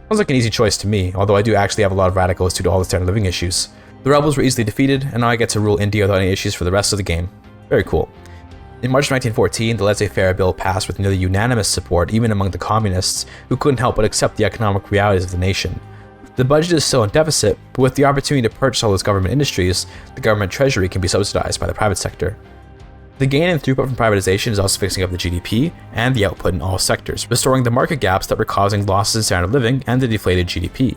Sounds like an easy choice to me, although I do actually have a lot of radicals due to all the standard of living issues. The rebels were easily defeated, and now I get to rule India without any issues for the rest of the game. Very cool. In March 1914, the laissez-faire bill passed with nearly unanimous support even among the communists, who couldn't help but accept the economic realities of the nation. The budget is still in deficit, but with the opportunity to purchase all those government industries, the government treasury can be subsidized by the private sector. The gain in throughput from privatization is also fixing up the GDP and the output in all sectors, restoring the market gaps that were causing losses in standard of living and the deflated GDP.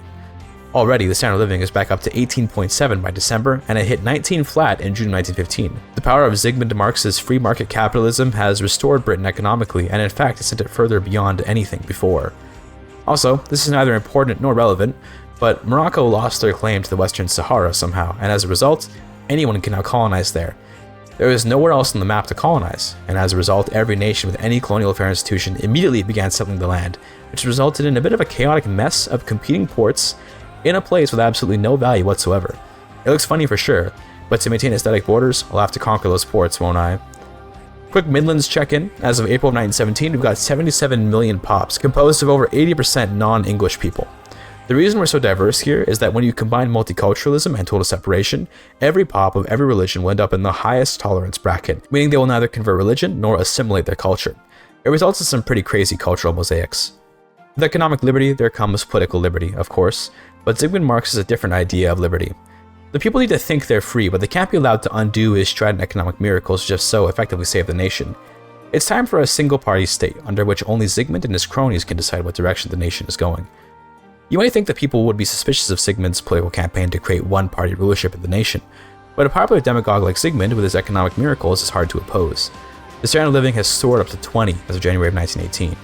Already, the standard of living is back up to 18.7 by December, and it hit 19 flat in June 1915. The power of Zygmunt Marx's free market capitalism has restored Britain economically, and in fact has sent it further beyond anything before. Also, this is neither important nor relevant, but Morocco lost their claim to the Western Sahara somehow, and as a result, anyone can now colonize there. There is nowhere else on the map to colonize, and as a result, every nation with any colonial affair institution immediately began settling the land, which resulted in a bit of a chaotic mess of competing ports in a place with absolutely no value whatsoever. It looks funny for sure, but to maintain aesthetic borders, I'll have to conquer those ports, won't I? Quick Midlands check-in. As of April of 1917, we've got 77 million pops, composed of over 80% non-English people. The reason we're so diverse here is that when you combine multiculturalism and total separation, every pop of every religion will end up in the highest tolerance bracket, meaning they will neither convert religion nor assimilate their culture. It results in some pretty crazy cultural mosaics. With economic liberty, there comes political liberty, of course, but Zygmunt Marx has a different idea of liberty. The people need to think they're free, but they can't be allowed to undo his strident economic miracles just so effectively save the nation. It's time for a single-party state, under which only Zygmunt and his cronies can decide what direction the nation is going. You might think that people would be suspicious of Zygmunt's political campaign to create one-party rulership of the nation, but a popular demagogue like Zygmunt with his economic miracles is hard to oppose. The standard of living has soared up to 20 as of January of 1918.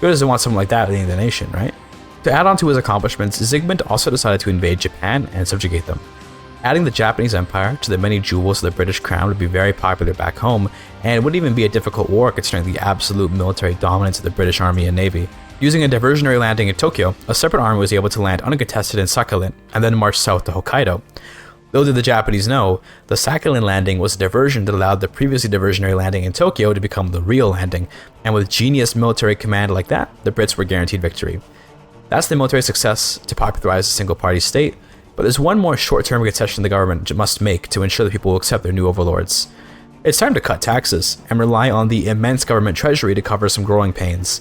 Who doesn't want something like that leading the nation, right? To add on to his accomplishments, Zygmunt also decided to invade Japan and subjugate them. Adding the Japanese Empire to the many jewels of the British crown would be very popular back home, and it wouldn't even be a difficult war considering the absolute military dominance of the British Army and Navy. Using a diversionary landing in Tokyo, a separate army was able to land uncontested in Sakhalin, and then march south to Hokkaido. Little did the Japanese know, the Sakhalin landing was a diversion that allowed the previously diversionary landing in Tokyo to become the real landing, and with genius military command like that, the Brits were guaranteed victory. That's the military success to popularize a single-party state, but there's one more short-term concession the government must make to ensure that people will accept their new overlords. It's time to cut taxes, and rely on the immense government treasury to cover some growing pains.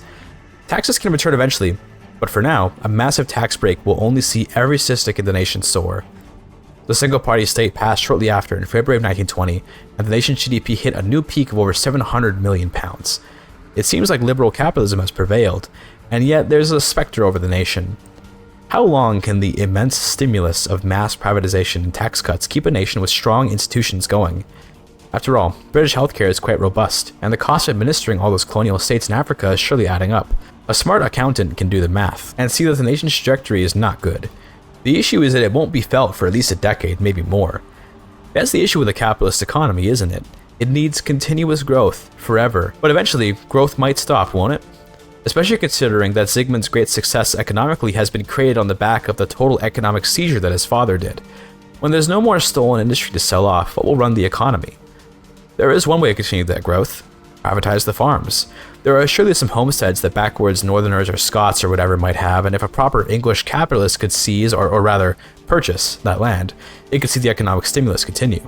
Taxes can return eventually, but for now, a massive tax break will only see every statistic in the nation soar. The single-party state passed shortly after in February of 1920, and the nation's GDP hit a new peak of over £700 million. It seems like liberal capitalism has prevailed, and yet there's a specter over the nation. How long can the immense stimulus of mass privatization and tax cuts keep a nation with strong institutions going? After all, British healthcare is quite robust, and the cost of administering all those colonial states in Africa is surely adding up. A smart accountant can do the math, and see that the nation's trajectory is not good. The issue is that it won't be felt for at least a decade, maybe more. That's the issue with a capitalist economy, isn't it? It needs continuous growth, forever. But eventually, growth might stop, won't it? Especially considering that Zygmunt's great success economically has been created on the back of the total economic seizure that his father did. When there's no more stolen industry to sell off, what will run the economy? There is one way to continue that growth: privatize the farms. There are surely some homesteads that backwards northerners or Scots or whatever might have, and if a proper English capitalist could seize, or rather, purchase that land, it could see the economic stimulus continue.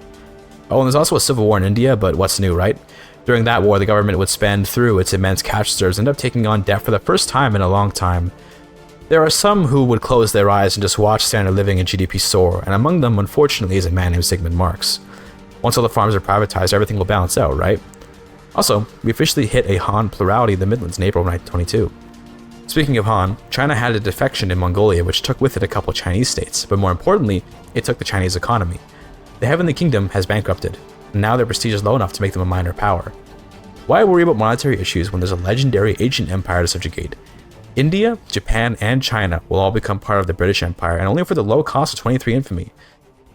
Oh, and there's also a civil war in India, but what's new, right? During that war, the government would spend through its immense cash reserves and end up taking on debt for the first time in a long time. There are some who would close their eyes and just watch standard of living and GDP soar, and among them, unfortunately, is a man named Zygmunt Marx. Once all the farms are privatized, everything will balance out, right? Also, we officially hit a Han plurality in the Midlands in April of 1922. Speaking of Han, China had a defection in Mongolia which took with it a couple Chinese states, but more importantly, it took the Chinese economy. The Heavenly Kingdom has bankrupted, and now their prestige is low enough to make them a minor power. Why worry about monetary issues when there's a legendary ancient empire to subjugate? India, Japan, and China will all become part of the British Empire, and only for the low cost of 23 infamy.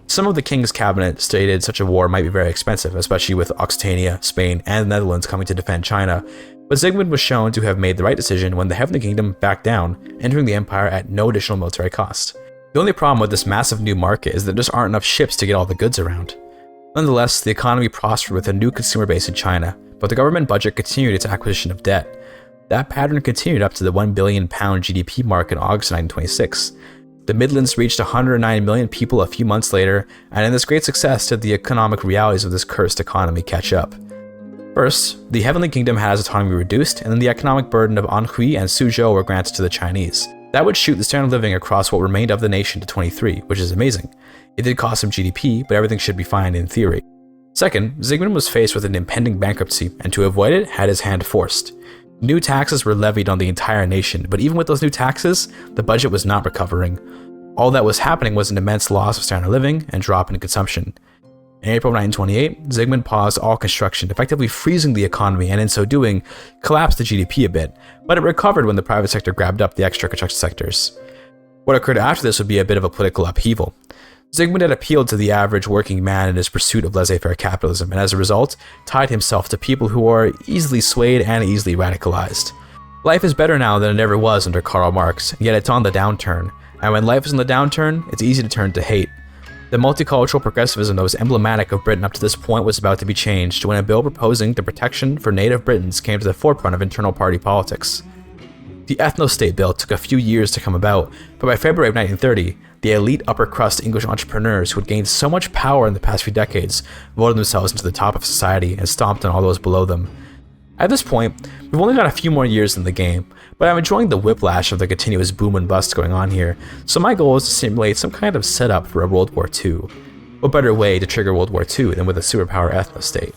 Some of the king's cabinet stated such a war might be very expensive, especially with Occitania, Spain, and the Netherlands coming to defend China, but Zygmunt was shown to have made the right decision when the Heavenly Kingdom backed down, entering the empire at no additional military cost. The only problem with this massive new market is that there just aren't enough ships to get all the goods around. Nonetheless, the economy prospered with a new consumer base in China, but the government budget continued its acquisition of debt. That pattern continued up to the £1 billion GDP mark in August 1926. The Midlands reached 109 million people a few months later, and in this great success did the economic realities of this cursed economy catch up. First, the Heavenly Kingdom had its autonomy reduced, and then the economic burden of Anhui and Suzhou were granted to the Chinese. That would shoot the standard of living across what remained of the nation to 23, which is amazing. It did cost some GDP, but everything should be fine in theory. Second, Zygmunt was faced with an impending bankruptcy, and to avoid it, had his hand forced. New taxes were levied on the entire nation, but even with those new taxes, the budget was not recovering. All that was happening was an immense loss of standard of living and drop in consumption. In April 1928, Zygmunt paused all construction, effectively freezing the economy, and in so doing, collapsed the GDP a bit, but it recovered when the private sector grabbed up the extra construction sectors. What occurred after this would be a bit of a political upheaval. Zygmunt had appealed to the average working man in his pursuit of laissez-faire capitalism, and as a result, tied himself to people who are easily swayed and easily radicalized. Life is better now than it ever was under Karl Marx, yet it's on the downturn, and when life is on the downturn, it's easy to turn to hate. The multicultural progressivism that was emblematic of Britain up to this point was about to be changed when a bill proposing the protection for native Britons came to the forefront of internal party politics. The ethno-state bill took a few years to come about, but by February of 1930, the elite upper-crust English entrepreneurs who had gained so much power in the past few decades voted themselves into the top of society and stomped on all those below them. At this point, we've only got a few more years in the game, but I'm enjoying the whiplash of the continuous boom and bust going on here, so my goal is to simulate some kind of setup for a World War II. What better way to trigger World War II than with a superpower ethno-state?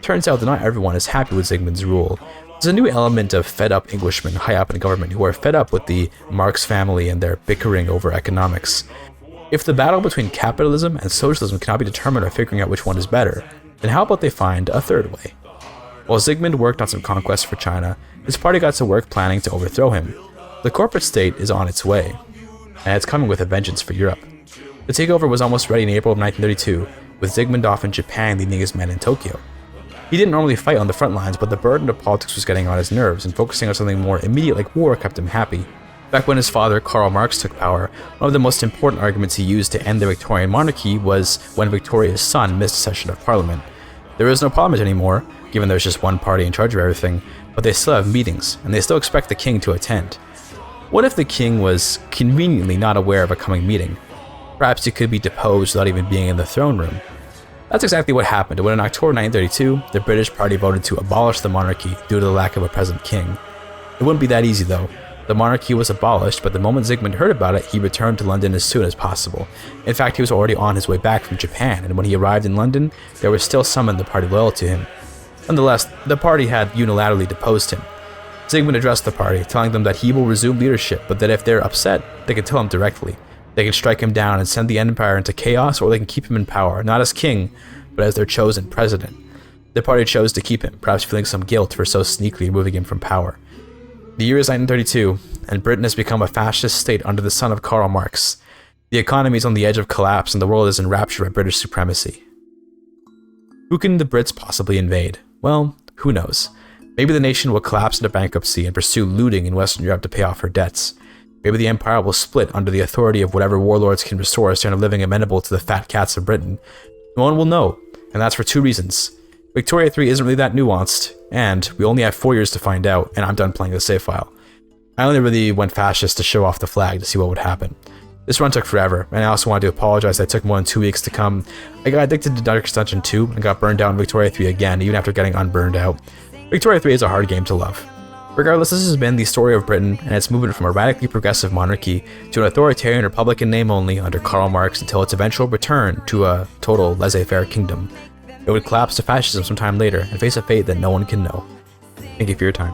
Turns out that not everyone is happy with Zygmunt's rule. There's a new element of fed-up Englishmen high up in government who are fed up with the Marx family and their bickering over economics. If the battle between capitalism and socialism cannot be determined by figuring out which one is better, then how about they find a third way? While Zygmunt worked on some conquests for China, his party got to work planning to overthrow him. The corporate state is on its way, and it's coming with a vengeance for Europe. The takeover was almost ready in April of 1932, with Zygmunt off in Japan leading his men in Tokyo. He didn't normally fight on the front lines, but the burden of politics was getting on his nerves, and focusing on something more immediate like war kept him happy. Back when his father, Karl Marx, took power, one of the most important arguments he used to end the Victorian monarchy was when Victoria's son missed a session of parliament. There is no parliament anymore, given there's just one party in charge of everything, but they still have meetings, and they still expect the king to attend. What if the king was conveniently not aware of a coming meeting? Perhaps he could be deposed without even being in the throne room. That's exactly what happened when in October 1932, the British party voted to abolish the monarchy due to the lack of a present king. It wouldn't be that easy though. The monarchy was abolished, but the moment Zygmunt heard about it, he returned to London as soon as possible. In fact, he was already on his way back from Japan, and when he arrived in London, there were still some in the party loyal to him. Nonetheless, the party had unilaterally deposed him. Zygmunt addressed the party, telling them that he will resume leadership, but that if they're upset, they can tell him directly. They can strike him down and send the empire into chaos, or they can keep him in power, not as king, but as their chosen president. The party chose to keep him, perhaps feeling some guilt for so sneakily removing him from power. The year is 1932, and Britain has become a fascist state under the son of Karl Marx. The economy is on the edge of collapse, and the world is enraptured by British supremacy. Who can the Brits possibly invade? Well, who knows? Maybe the nation will collapse into bankruptcy and pursue looting in Western Europe to pay off her debts. Maybe the empire will split under the authority of whatever warlords can restore a standard of living amenable to the fat cats of Britain. No one will know, and that's for two reasons. Victoria 3 isn't really that nuanced, and we only have 4 years to find out, and I'm done playing the save file. I only really went fascist to show off the flag to see what would happen. This run took forever, and I also wanted to apologize that it took more than 2 weeks to come. I got addicted to Darkest Dungeon 2 and got burned out in Victoria 3 again, even after getting unburned out. Victoria 3 is a hard game to love. Regardless, this has been the story of Britain and its movement from a radically progressive monarchy to an authoritarian republic in name only under Karl Marx until its eventual return to a total laissez-faire kingdom. It would collapse to fascism sometime later and face a fate that no one can know. Thank you for your time.